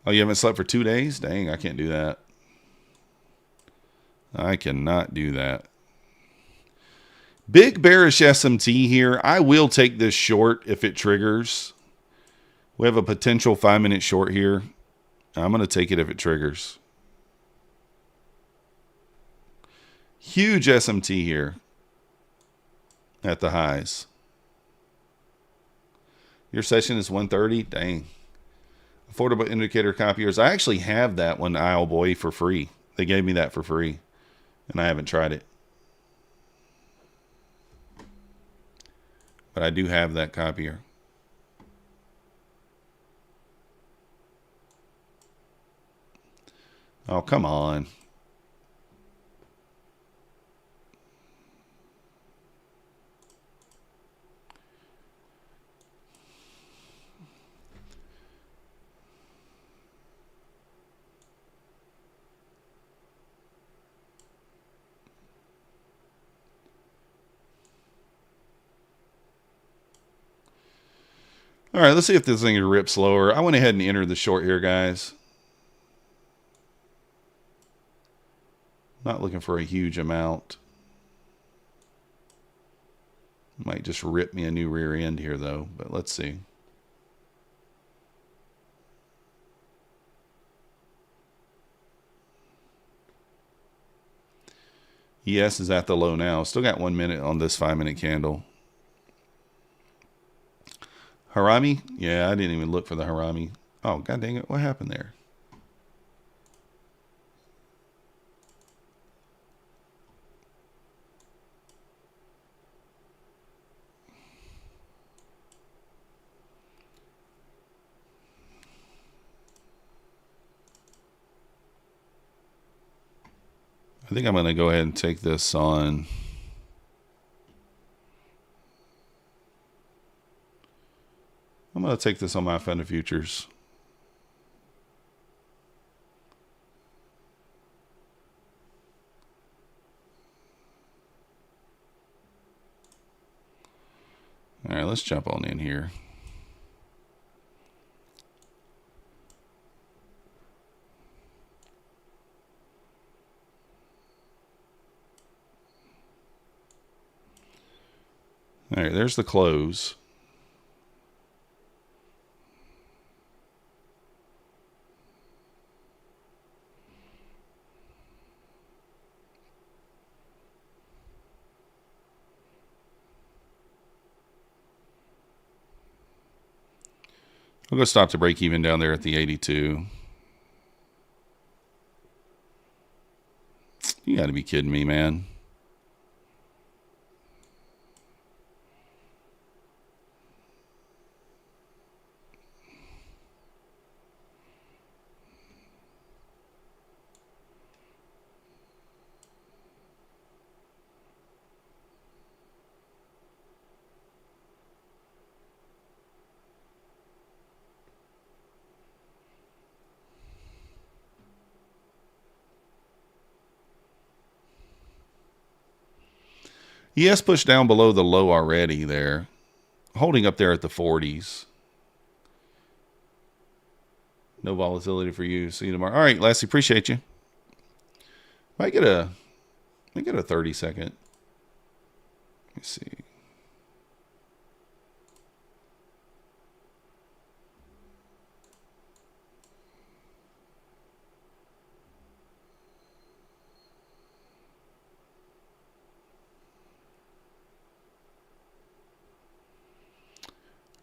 Oh, you haven't slept for 2 days? Dang, I can't do that. I cannot do that. Big bearish SMT here. I will take this short if it triggers. We have a potential 5-minute short here. I'm going to take it if it triggers. Huge SMT here at the highs. Your session is 130. Dang. Affordable indicator copiers. I actually have that one, Isle Boy, for free. They gave me that for free, and I haven't tried it. But I do have that copier. Oh, come on. All right, let's see if this thing rips lower. I went ahead and entered the short here, guys. Not looking for a huge amount. Might just rip me a new rear end here, though, but let's see. ES is at the low now. Still got 1 minute on this 5-minute candle. Harami? Yeah, I didn't even look for the Harami. Oh, god dang it. What happened there? I think I'm going to go ahead and take this on. I'm going to take this on my fund of futures. All right, let's jump on in here. All right, there's the close. We'll go stop the break even down there at the 82. You got to be kidding me, man. ES pushed down below the low already there. Holding up there at the 40s. No volatility for you. See you tomorrow. All right, Lassie, appreciate you. Might get a 30-second. Let me see.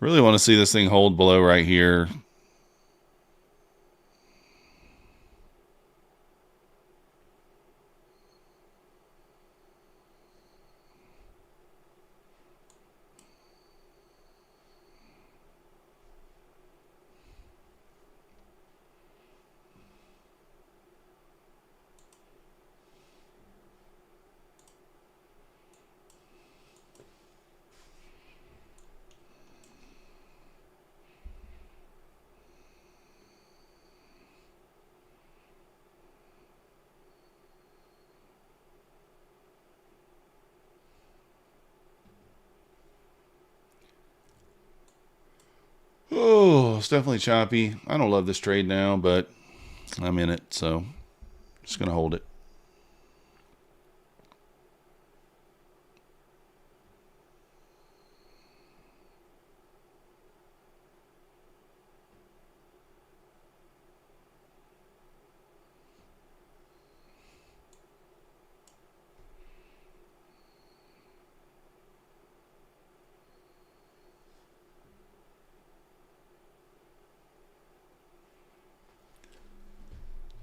Really want to see this thing hold below right here. Oh, it's definitely choppy. I don't love this trade now, but I'm in it, so just going to hold it.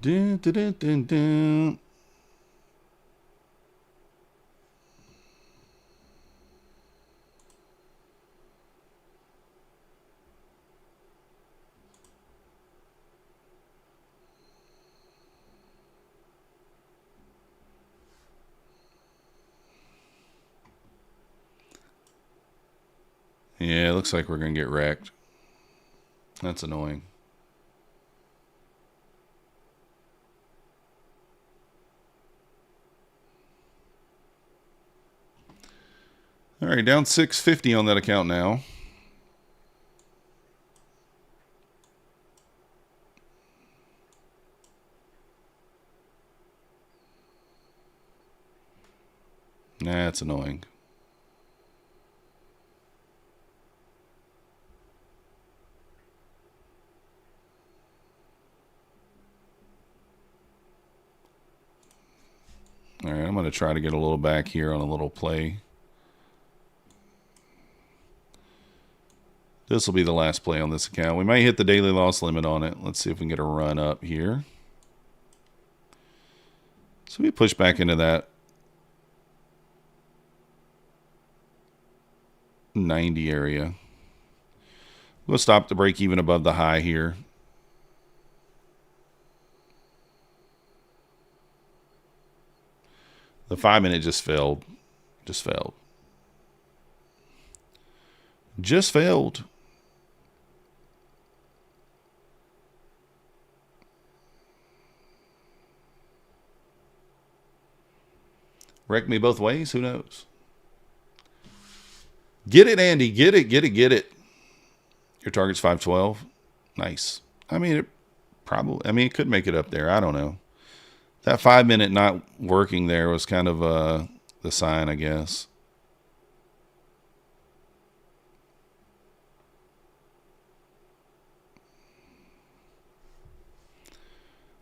Dun, dun, dun, dun, dun. Yeah, it looks like we're going to get wrecked. That's annoying. All right, down 650 on that account now. That's annoying. All right, I'm going to try to get a little back here on a little play. This will be the last play on this account. We might hit the daily loss limit on it. Let's see if we can get a run up here. So we push back into that 90 area. We'll stop the break even above the high here. The 5-minute just failed. Just failed. Just failed. Wreck me both ways? Who knows? Get it, Andy. Get it, get it, get it. Your target's 512. Nice. I mean, it could make it up there. I don't know. That 5-minute not working there was kind of the sign, I guess.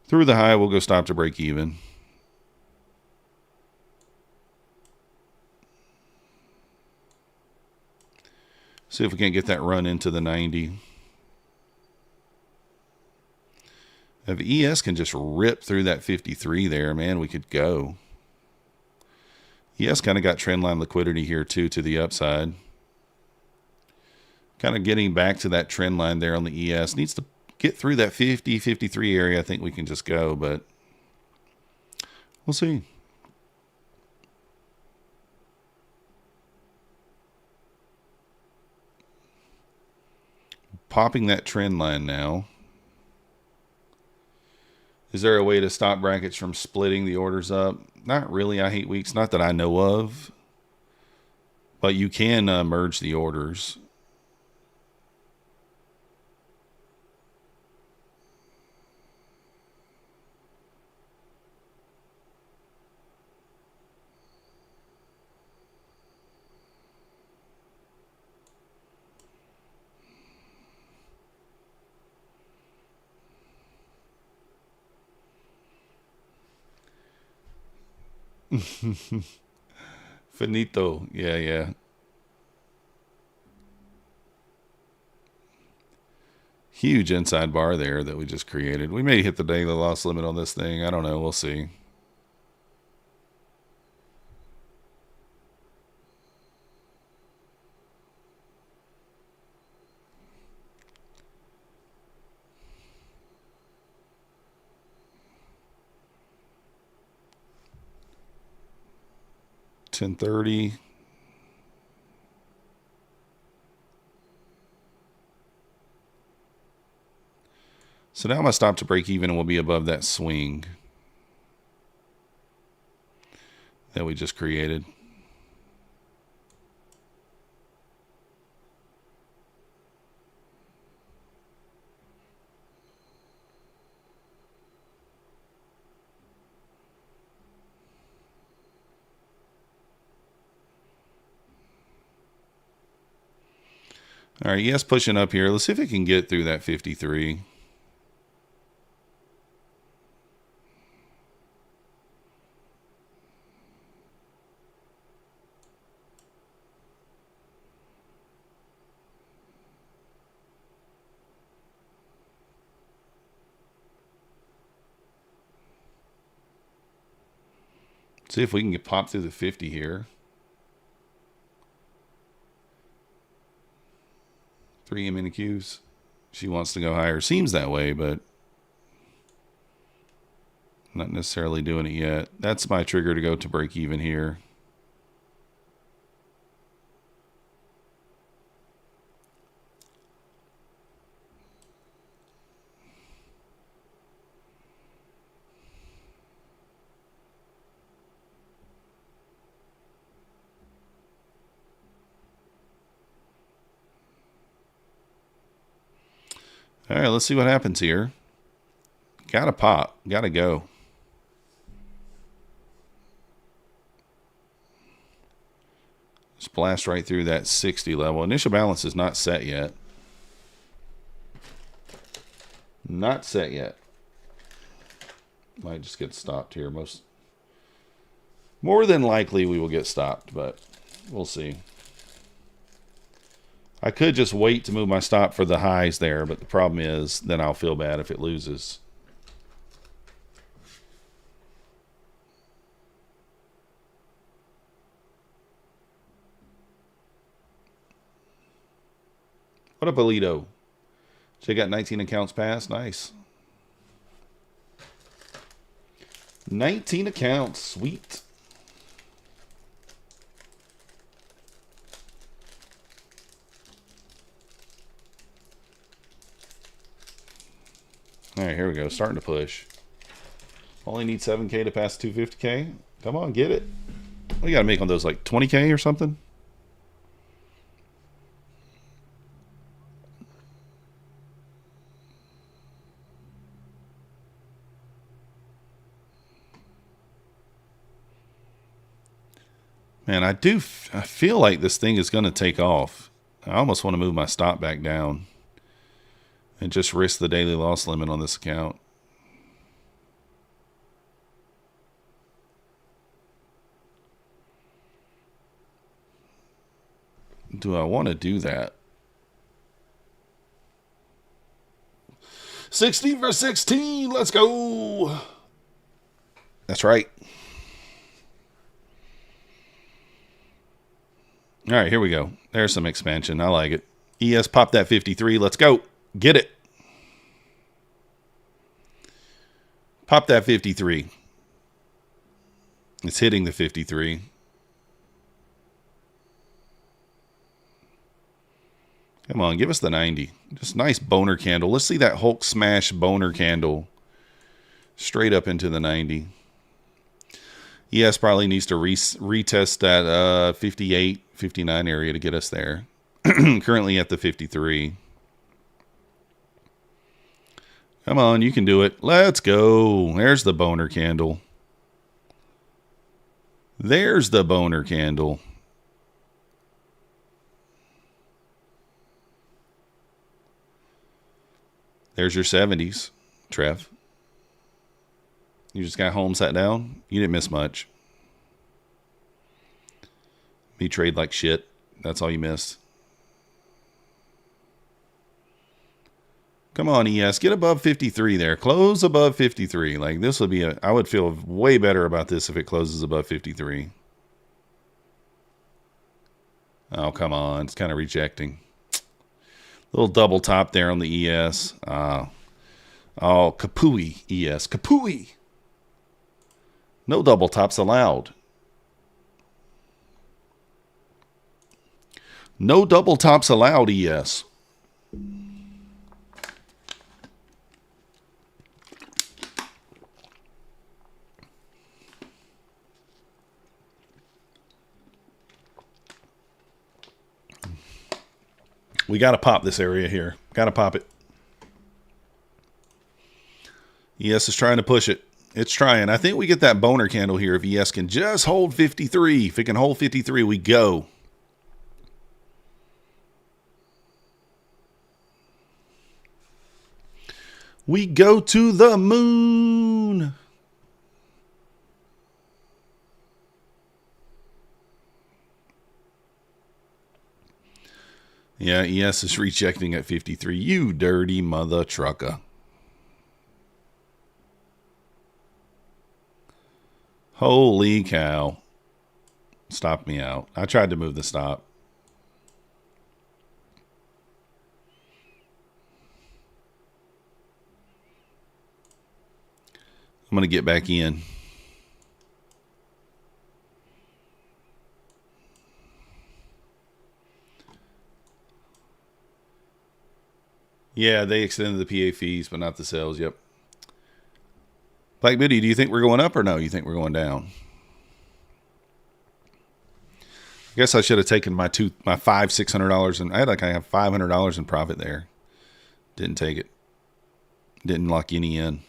Through the high, we'll go stop to break even. See if we can't get that run into the 90. If ES can just rip through that 53 there, man, we could go. ES kind of got trendline liquidity here too to the upside. Kind of getting back to that trend line there on the ES. Needs to get through that 50, 53 area. I think we can just go, but we'll see. Popping that trend line now. Is there a way to stop brackets from splitting the orders up? Not really. I hate weeks. Not that I know of. But you can merge the orders. Finito. Yeah, yeah. Huge inside bar there that we just created. We may hit the daily loss limit on this thing. I don't know. We'll see. $10.30. So now I'm going to stop to break even and we'll be above that swing that we just created. All right, yes, pushing up here. Let's see if it can get through that 53. See if we can get popped through the 50 here. 3 MNQs. She wants to go higher. Seems that way, but not necessarily doing it yet. That's my trigger to go to break even here. All right, let's see what happens here. Gotta pop. Gotta go. blast right through that 60 level. Initial balance is not set yet. Not set yet. Might just get stopped here. More than likely we will get stopped, but we'll see. I could just wait to move my stop for the highs there, but the problem is then I'll feel bad if it loses. What up, Alito? So you got 19 accounts passed. Nice. 19 accounts. Sweet. All right, here we go. Starting to push. Only need 7K to pass 250K. Come on, get it. We got to make on those like 20K or something. Man, I feel like this thing is going to take off. I almost want to move my stop back down and just risk the daily loss limit on this account. Do I want to do that? 16 for 16. Let's go. That's right. All right, here we go. There's some expansion. I like it. ES pop that 53. Let's go. Get it. Pop that 53. It's hitting the 53. Come on, give us the 90. Just nice boner candle. Let's see that Hulk smash boner candle straight up into the 90. ES probably needs to retest that 58, 59 area to get us there. Currently at the 53. Come on, you can do it. Let's go. There's the boner candle. There's the boner candle. There's your 70s, Trev. You just got home, sat down. You didn't miss much. Me trade like shit. That's all you missed. Come on, ES. Get above 53 there. Close above 53. Like, this would be I would feel way better about this if it closes above 53. Oh, come on. It's kind of rejecting. Little double top there on the ES. Oh, kapooey, ES. Kapooey. No double tops allowed. No double tops allowed, ES. We got to pop this area here. Got to pop it. ES is trying to push it. It's trying. I think we get that boner candle here if ES can just hold 53. If it can hold 53, we go. We go to the moon. Yeah, ES is rejecting at 53. You dirty mother trucker. Holy cow. Stop me out. I tried to move the stop. I'm going to get back in. Yeah, they extended the PA fees, but not the sales. Yep. Black Beauty, do you think we're going up or no? You think we're going down? I guess I should have taken my $600, and I have $500 in profit there. Didn't take it. Didn't lock any in.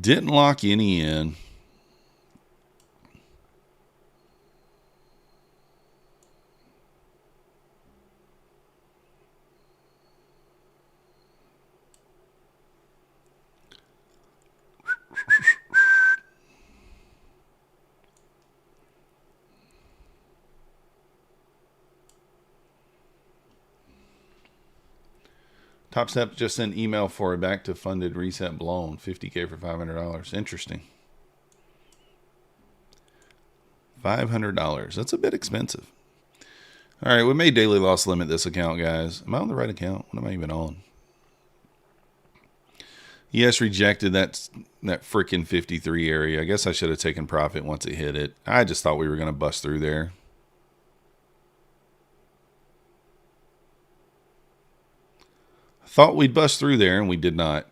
Didn't lock any in. Top Step just sent email for it back to funded reset blown. $50K for $500. Interesting. $500. That's a bit expensive. All right, we made daily loss limit this account, guys. Am I on the right account? What am I even on? Yes, rejected that freaking 53 area. I guess I should have taken profit once it hit it. I just thought we were going to bust through there. Thought we'd bust through there, and we did not.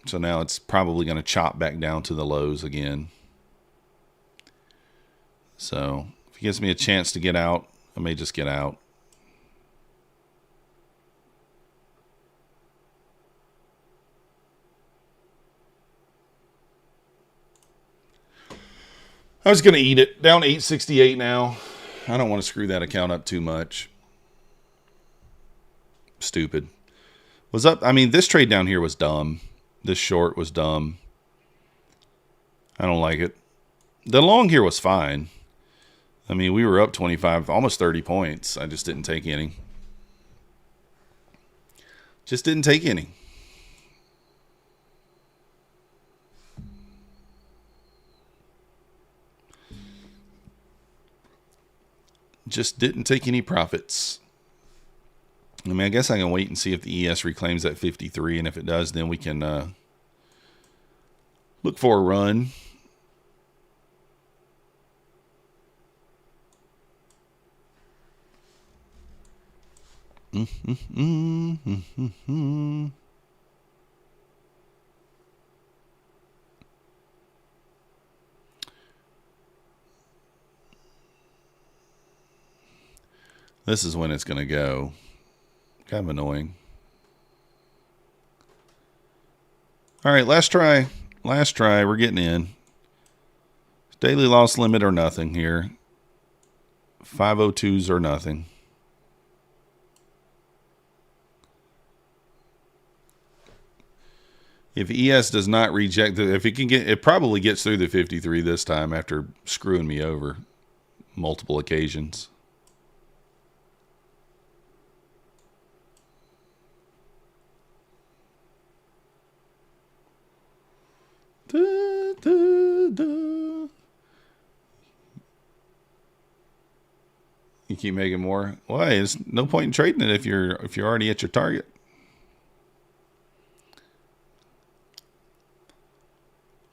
So now it's probably going to chop back down to the lows again. So if it gives me a chance to get out, I may just get out. I was going to eat it. Down 868 now. I don't want to screw that account up too much. Stupid. Was up. I mean, this trade down here was dumb. This short was dumb. I don't like it. The long here was fine. I mean, we were up 25, almost 30 points. I just didn't take any. Just didn't take any. Just didn't take any profits. I mean, I guess I can wait and see if the ES reclaims that 53, and if it does, then we can look for a run. This is when it's going to go. Kind of annoying. All right, last try. Last try. We're getting in. Daily loss limit or nothing here. 502s or nothing. If ES does not reject the, if it can get, it probably gets through the 53 this time after screwing me over multiple occasions. Da, da, da. You keep making more. Why? There's no point in trading it if you're already at your target.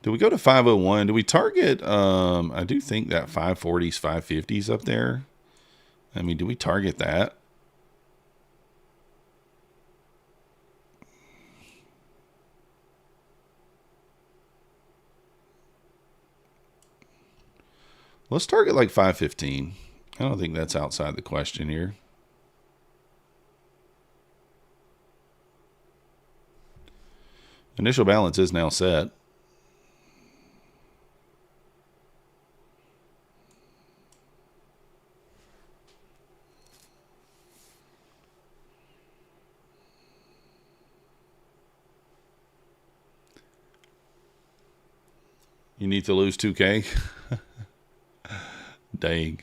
Do we go to 501? Do we target? I do think that 540s, 550s up there. I mean, do we target that? Let's target like 515. I don't think that's outside the question here. Initial balance is now set. You need to lose 2K. Dang.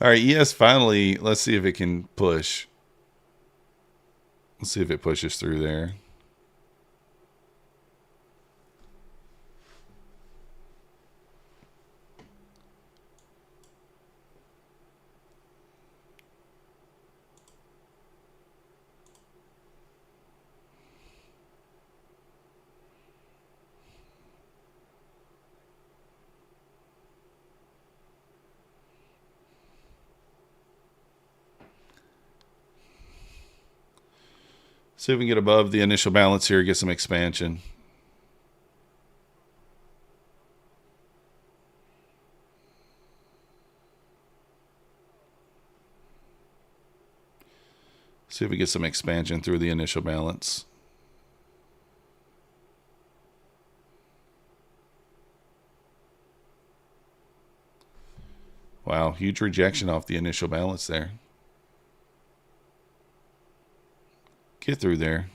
All right, yes, finally, let's see if it can push. Let's see if it pushes through there. See if we can get above the initial balance here, get some expansion. See if we get some expansion through the initial balance. Wow, huge rejection off the initial balance there. Get through there.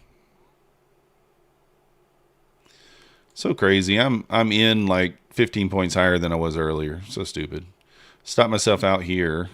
So crazy. I'm in like 15 points higher than I was earlier. So stupid. Stop myself out here.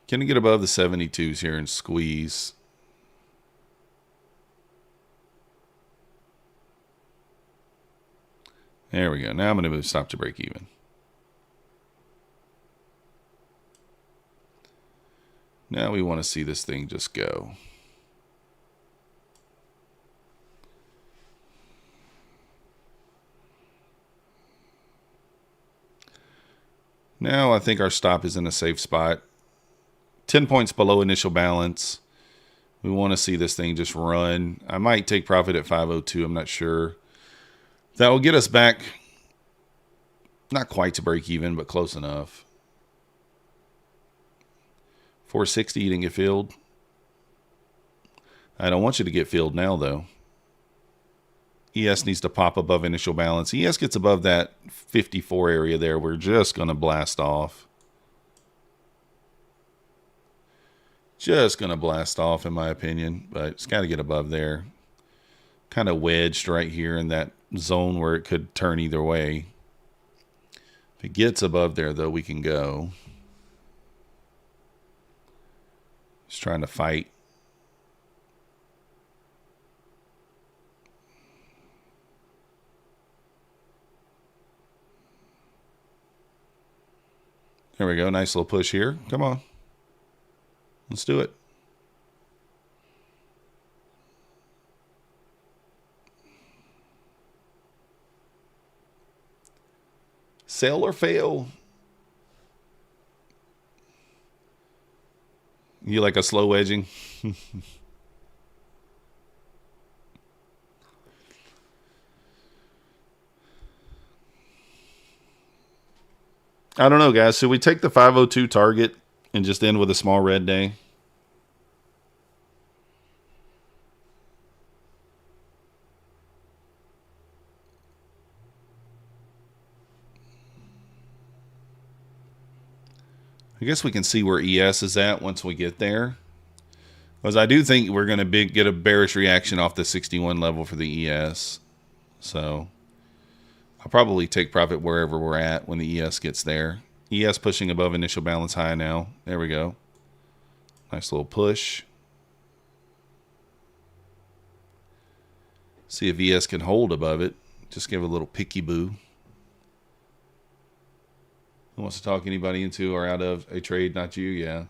Can I get above the 72s here and squeeze? There we go. Now I'm going to move stop to break even. Now we want to see this thing just go. Now I think our stop is in a safe spot. 10 points below initial balance. We want to see this thing just run. I might take profit at 502. I'm not sure. That will get us back, not quite to break even, but close enough. 460, you didn't get filled. I don't want you to get filled now, though. ES needs to pop above initial balance. ES gets above that 54 area there. We're just going to blast off. Just going to blast off, in my opinion, but it's got to get above there. Kind of wedged right here in that zone where it could turn either way. If it gets above there, though, we can go. Just trying to fight. There we go. Nice little push here. Come on. Let's do it. Sell or fail. You like a slow edging? I don't know, guys. Should we take the 502 target and just end with a small red day? I guess we can see where ES is at once we get there. Because I do think we're going to get a bearish reaction off the 61 level for the ES. So I'll probably take profit wherever we're at when the ES gets there. ES pushing above initial balance high now. There we go. Nice little push. See if ES can hold above it. Just give it a little picky boo. Who wants to talk anybody into or out of a trade? Not you, yeah.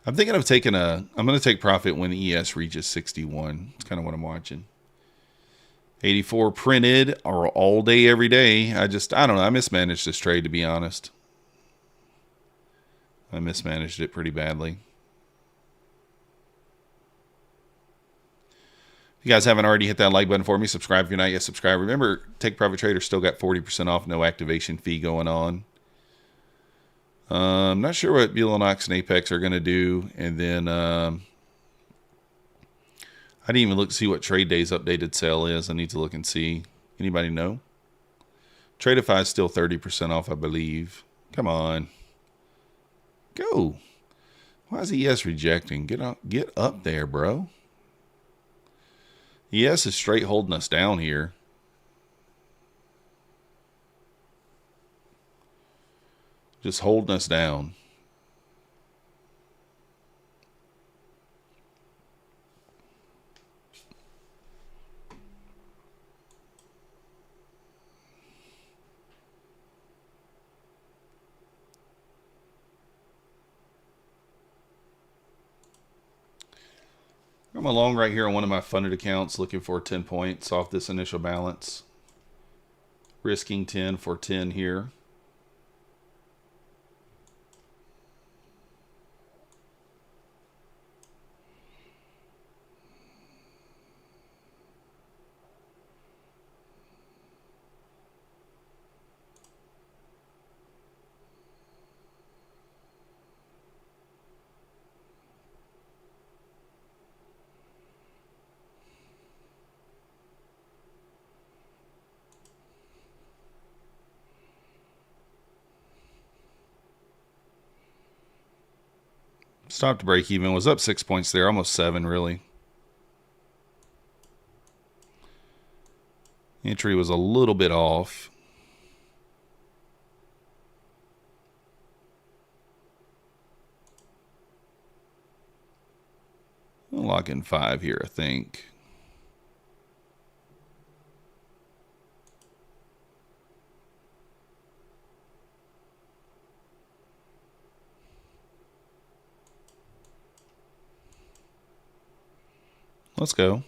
I'm thinking of taking I'm going to take profit when ES reaches 61. It's kind of what I'm watching. 84 printed or all day, every day. I don't know. I mismanaged this trade, to be honest. I mismanaged it pretty badly. If you guys haven't already hit that like button for me, subscribe if you're not yet subscribed. Remember, Take Profit Trader still got 40% off, no activation fee going on. I'm not sure what Belanox and Apex are going to do. And then I didn't even look to see what Trade Day's updated sale is. I need to look and see. Anybody know? Tradeify is still 30% off, I believe. Come on. Go. Why is ES rejecting? Get up there, bro. ES is straight holding us down here. Just holding us down. I'm along right here on one of my funded accounts looking for 10 points off this initial balance. Risking 10 for 10 here. Stopped to break even. Was up 6 points there. Almost 7, really. Entry was a little bit off. We'll lock in 5 here, I think. Let's go.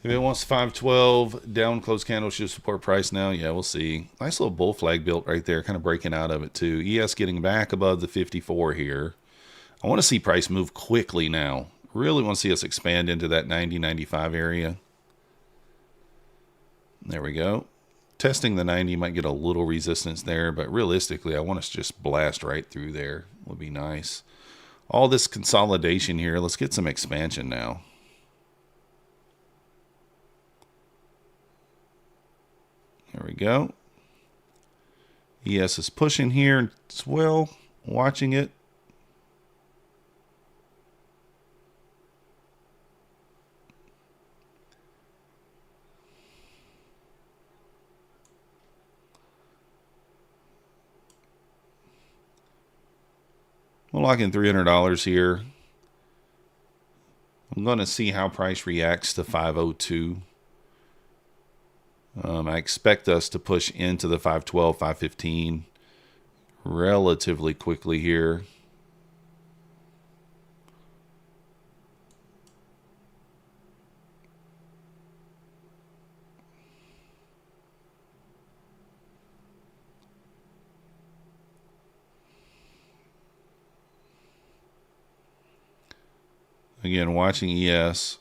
If it wants 512, down close candle should support price now. Yeah, we'll see. Nice little bull flag built right there, kind of breaking out of it too. ES getting back above the 54 here. I want to see price move quickly now. Really want to see us expand into that 90-95 area. There we go. Testing the 90 might get a little resistance there, but realistically, I want us to just blast right through there. Would be nice. All this consolidation here. Let's get some expansion now. There we go. ES is pushing here as well. Watching it. We'll lock in $300 here. I'm going to see how price reacts to 502. I expect us to push into the 512, 515 relatively quickly here. Again, watching ES.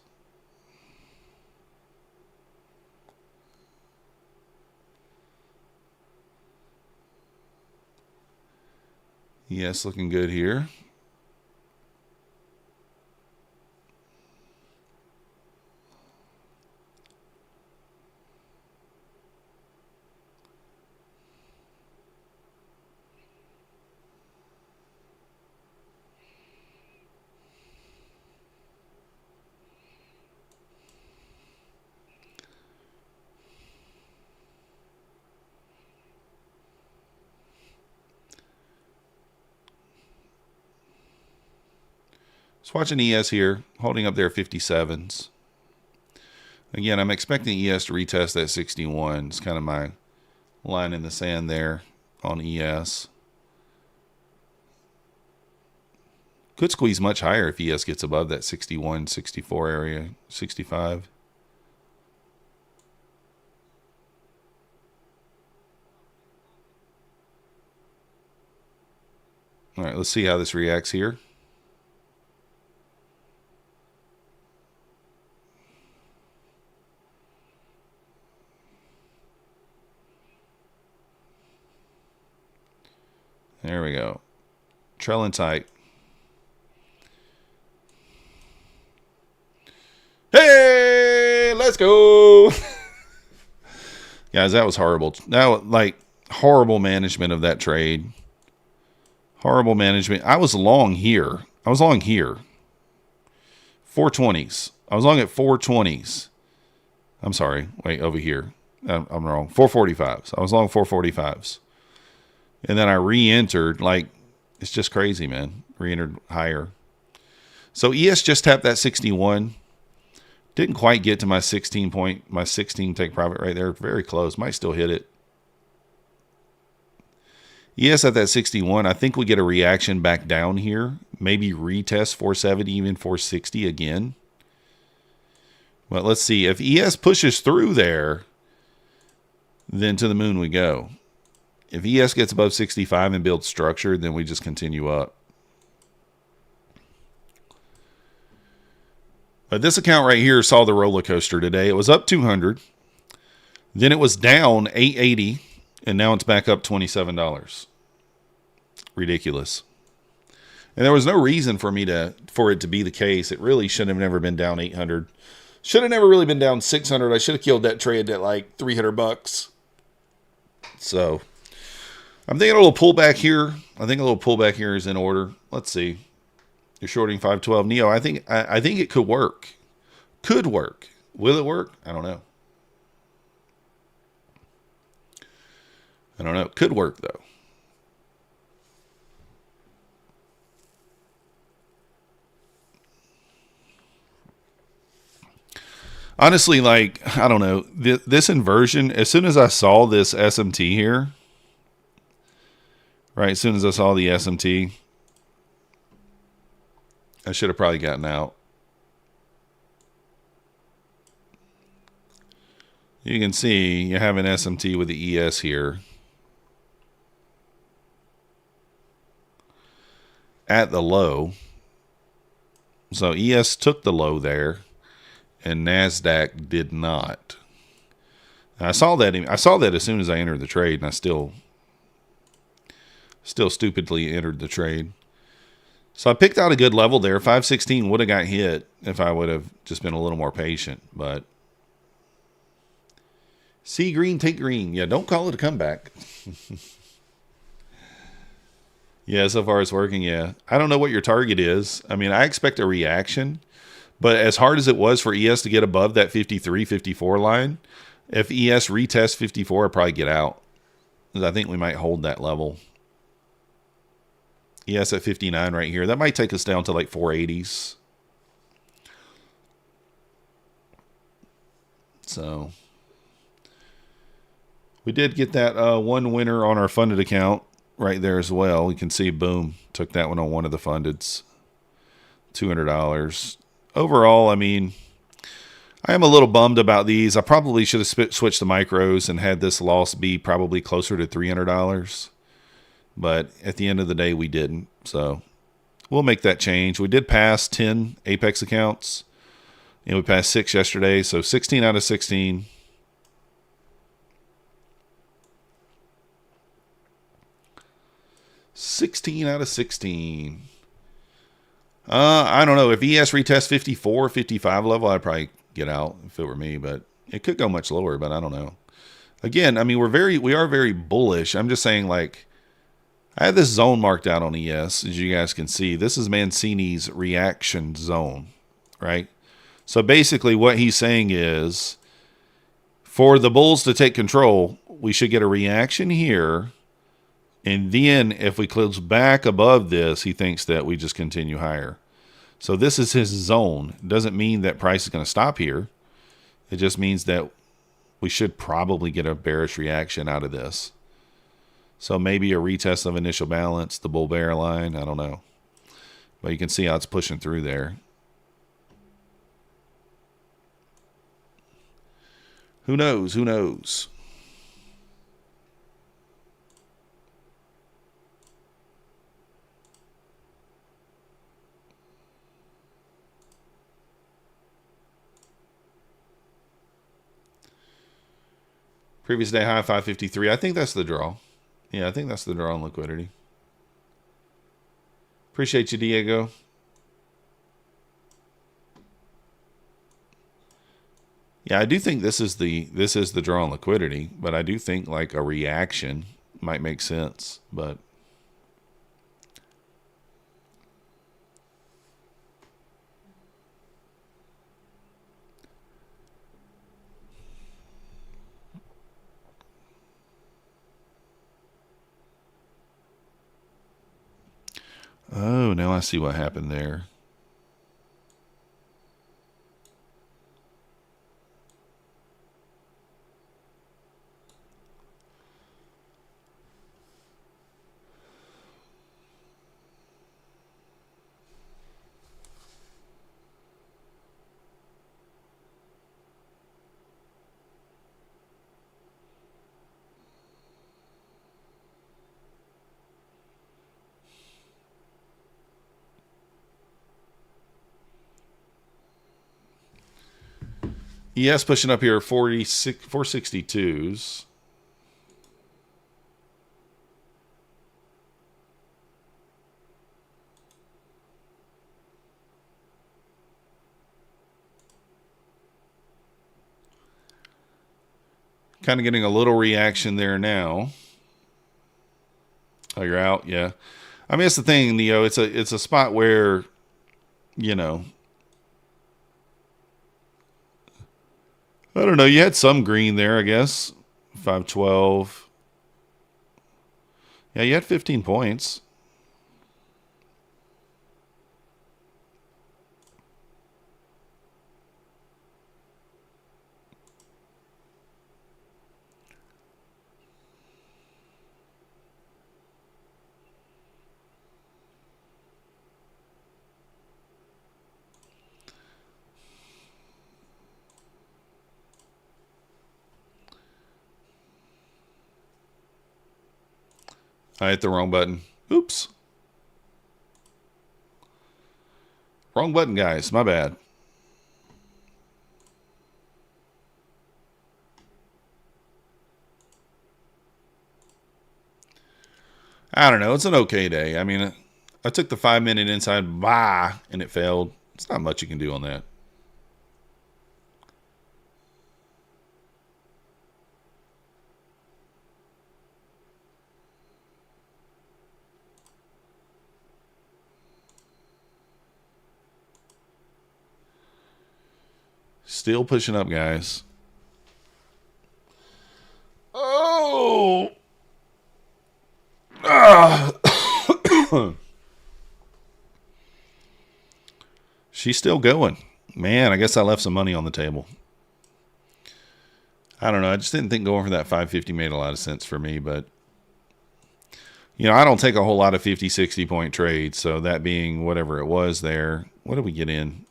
ES looking good here. Just watching ES here, holding up their 57s. Again, I'm expecting ES to retest that 61. It's kind of my line in the sand there on ES. Could squeeze much higher if ES gets above that 61, 64 area, 65. All right, let's see how this reacts here. There we go. Trailing tight. Hey, let's go. Guys, that was horrible. That was like horrible management of that trade. Horrible management. I was long here. 420s. I was long at 420s. I'm sorry. Wait, over here. I'm wrong. 445s. I was long 445s. And then I re-entered. Like, it's just crazy, man. Re-entered higher. So ES just tapped that 61. Didn't quite get to my 16 take profit right there. Very close. Might still hit it. ES at that 61. I think we get a reaction back down here. Maybe retest 470, even 460 again. Well, let's see. If ES pushes through there, then to the moon we go. If ES gets above 65 and builds structure, then we just continue up. But this account right here saw the roller coaster today. It was up 200. Then it was down 880. And now it's back up $27. Ridiculous. And there was no reason for it to be the case. It really should have never been down 800. Should have never really been down 600. I should have killed that trade at like $300. So I'm thinking a little pullback here. I think a little pullback here is in order. Let's see. You're shorting 512 Neo. I think it could work. Could work. Will it work? I don't know. Could work though. Honestly, like, I don't know. This inversion, as soon as I saw this SMT here, right, as soon as I saw the SMT, I should have probably gotten out. You can see you have an SMT with the ES here at the low. So ES took the low there, and Nasdaq did not. And I saw that as soon as I entered the trade, and I still stupidly entered the trade. So I picked out a good level there. 516 would have got hit if I would have just been a little more patient, but see green, take green. Yeah, don't call it a comeback. Yeah, so far it's working, yeah. I don't know what your target is. I mean, I expect a reaction, but as hard as it was for ES to get above that 53, 54 line, if ES retests 54, I'd probably get out. Because I think we might hold that level. ES at 59 right here. That might take us down to like 480s. So we did get that one winner on our funded account right there as well. You can see, boom, took that one on one of the fundeds. $200. Overall, I mean, I am a little bummed about these. I probably should have switched to micros and had this loss be probably closer to $300. But at the end of the day, we didn't. So we'll make that change. We did pass 10 Apex accounts. And we passed 6 yesterday. So 16 out of 16. I don't know. If ES retests 54, 55 level, I'd probably get out if it were me. But it could go much lower, but I don't know. Again, I mean, we are very bullish. I'm just saying, like, I have this zone marked out on ES, as you guys can see. This is Mancini's reaction zone, right? So basically what he's saying is, for the bulls to take control, we should get a reaction here. And then if we close back above this, he thinks that we just continue higher. So this is his zone. It doesn't mean that price is going to stop here. It just means that we should probably get a bearish reaction out of this. So maybe a retest of initial balance, the bull bear line, I don't know. But you can see how it's pushing through there. Who knows? Who knows? Previous day high 553. I think that's the draw. Yeah, I think that's the draw on liquidity. Appreciate you, Diego. Yeah, I do think this is the draw on liquidity, but I do think like a reaction might make sense, but oh, now I see what happened there. ES pushing up here 462s. Kind of getting a little reaction there now. Oh, you're out? Yeah. I mean, that's the thing, Neo. It's a spot where, you know, I don't know. You had some green there, I guess. 512. Yeah, you had 15 points. I hit the wrong button. Oops. Wrong button, guys. My bad. I don't know. It's an okay day. I mean, I took the 5-minute inside buy and it failed. It's not much you can do on that. Still pushing up, guys. Oh! She's still going. Man, I guess I left some money on the table. I don't know. I just didn't think going for that 550 made a lot of sense for me, but you know, I don't take a whole lot of 50, 60 point trades. So that being whatever it was there, what did we get in?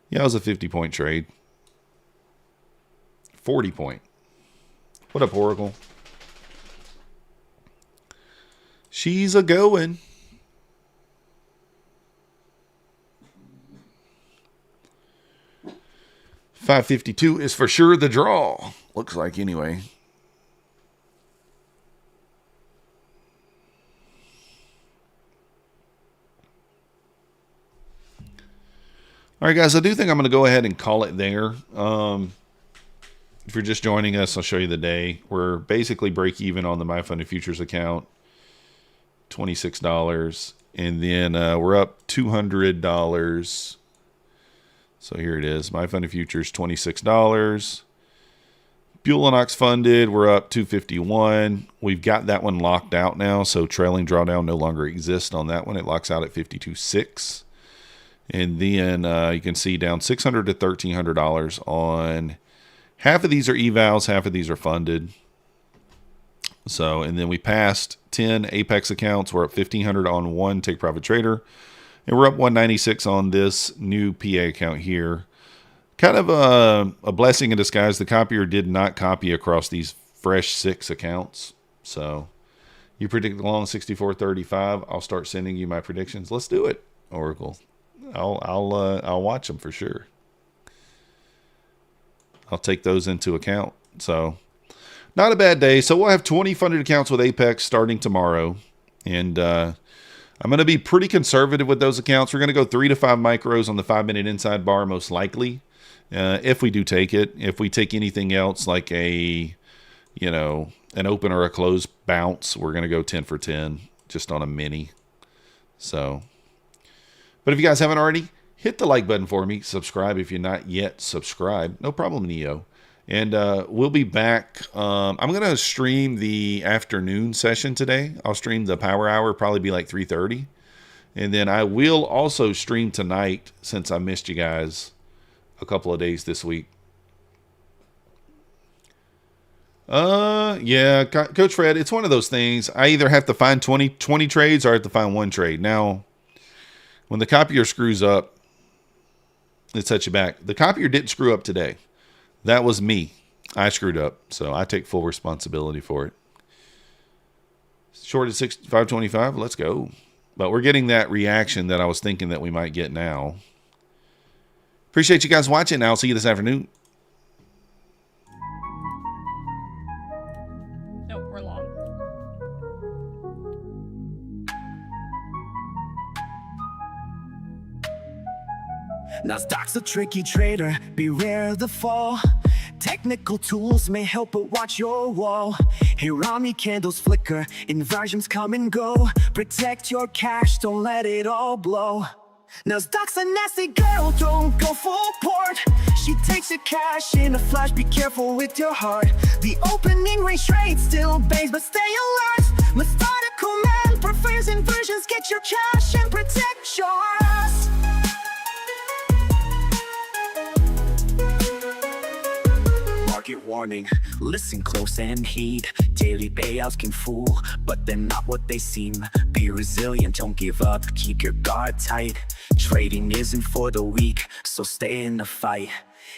Yeah, it was a 50 point trade. 40 point. What up, Oracle? She's a going. $552 is for sure the draw. Looks like anyway. All right, guys, I do think I'm going to go ahead and call it there. If you're just joining us, I'll show you the day. We're basically break even on the My Funded Futures account, $26. And then we're up $200. So here it is. My Funded Futures, $26. Bulenox funded, we're up $251. We've got that one locked out now, so trailing drawdown no longer exists on that one. It locks out at $52.6. And then you can see down $600 to $1,300 on half of these are evals, half of these are funded. So, and then we passed 10 Apex accounts. We're up $1,500 on one Take Profit Trader. And we're up $196 on this new PA account here. Kind of a blessing in disguise. The copier did not copy across these fresh 6 accounts. So you predict the long 64.35. I'll start sending you my predictions. Let's do it, Oracle. I'll watch them for sure. I'll take those into account. So not a bad day. So we'll have 20 funded accounts with Apex starting tomorrow. And I'm going to be pretty conservative with those accounts. We're going to go 3 to 5 micros on the 5-minute inside bar, most likely. If we do take it. If we take anything else like an open or a close bounce, we're going to go 10 for 10 just on a mini. So, but if you guys haven't already, hit the like button for me. Subscribe if you're not yet subscribed. No problem, Neo. And we'll be back. I'm going to stream the afternoon session today. I'll stream the power hour, probably be like 3:30. And then I will also stream tonight since I missed you guys a couple of days this week. Yeah, Coach Fred, it's one of those things. I either have to find 20 trades or I have to find one trade. Now, when the copier screws up, it sets you back. The copier didn't screw up today. That was me. I screwed up, so I take full responsibility for it. Short at 525, let's go. But we're getting that reaction that I was thinking that we might get now. Appreciate you guys watching. I'll see you this afternoon. Nope, we're long. Nasdaq's a tricky trader, beware the fall. Technical tools may help, but watch your wall. Hirami candles flicker, inversions come and go. Protect your cash, don't let it all blow. Nasdaq's a nasty girl, don't go full port. She takes your cash in a flash, be careful with your heart. The opening range trade still bangs, but stay alert. Methodical man prefers inversions, get your cash and protect yours. Market warning, listen close and heed. Daily payouts can fool, but they're not what they seem. Be resilient, don't give up, keep your guard tight. Trading isn't for the weak, so stay in the fight.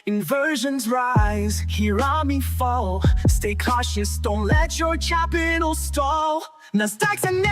Inversions rise, Hirami fall. Stay cautious, don't let your capital stall. Nasdaq's a nest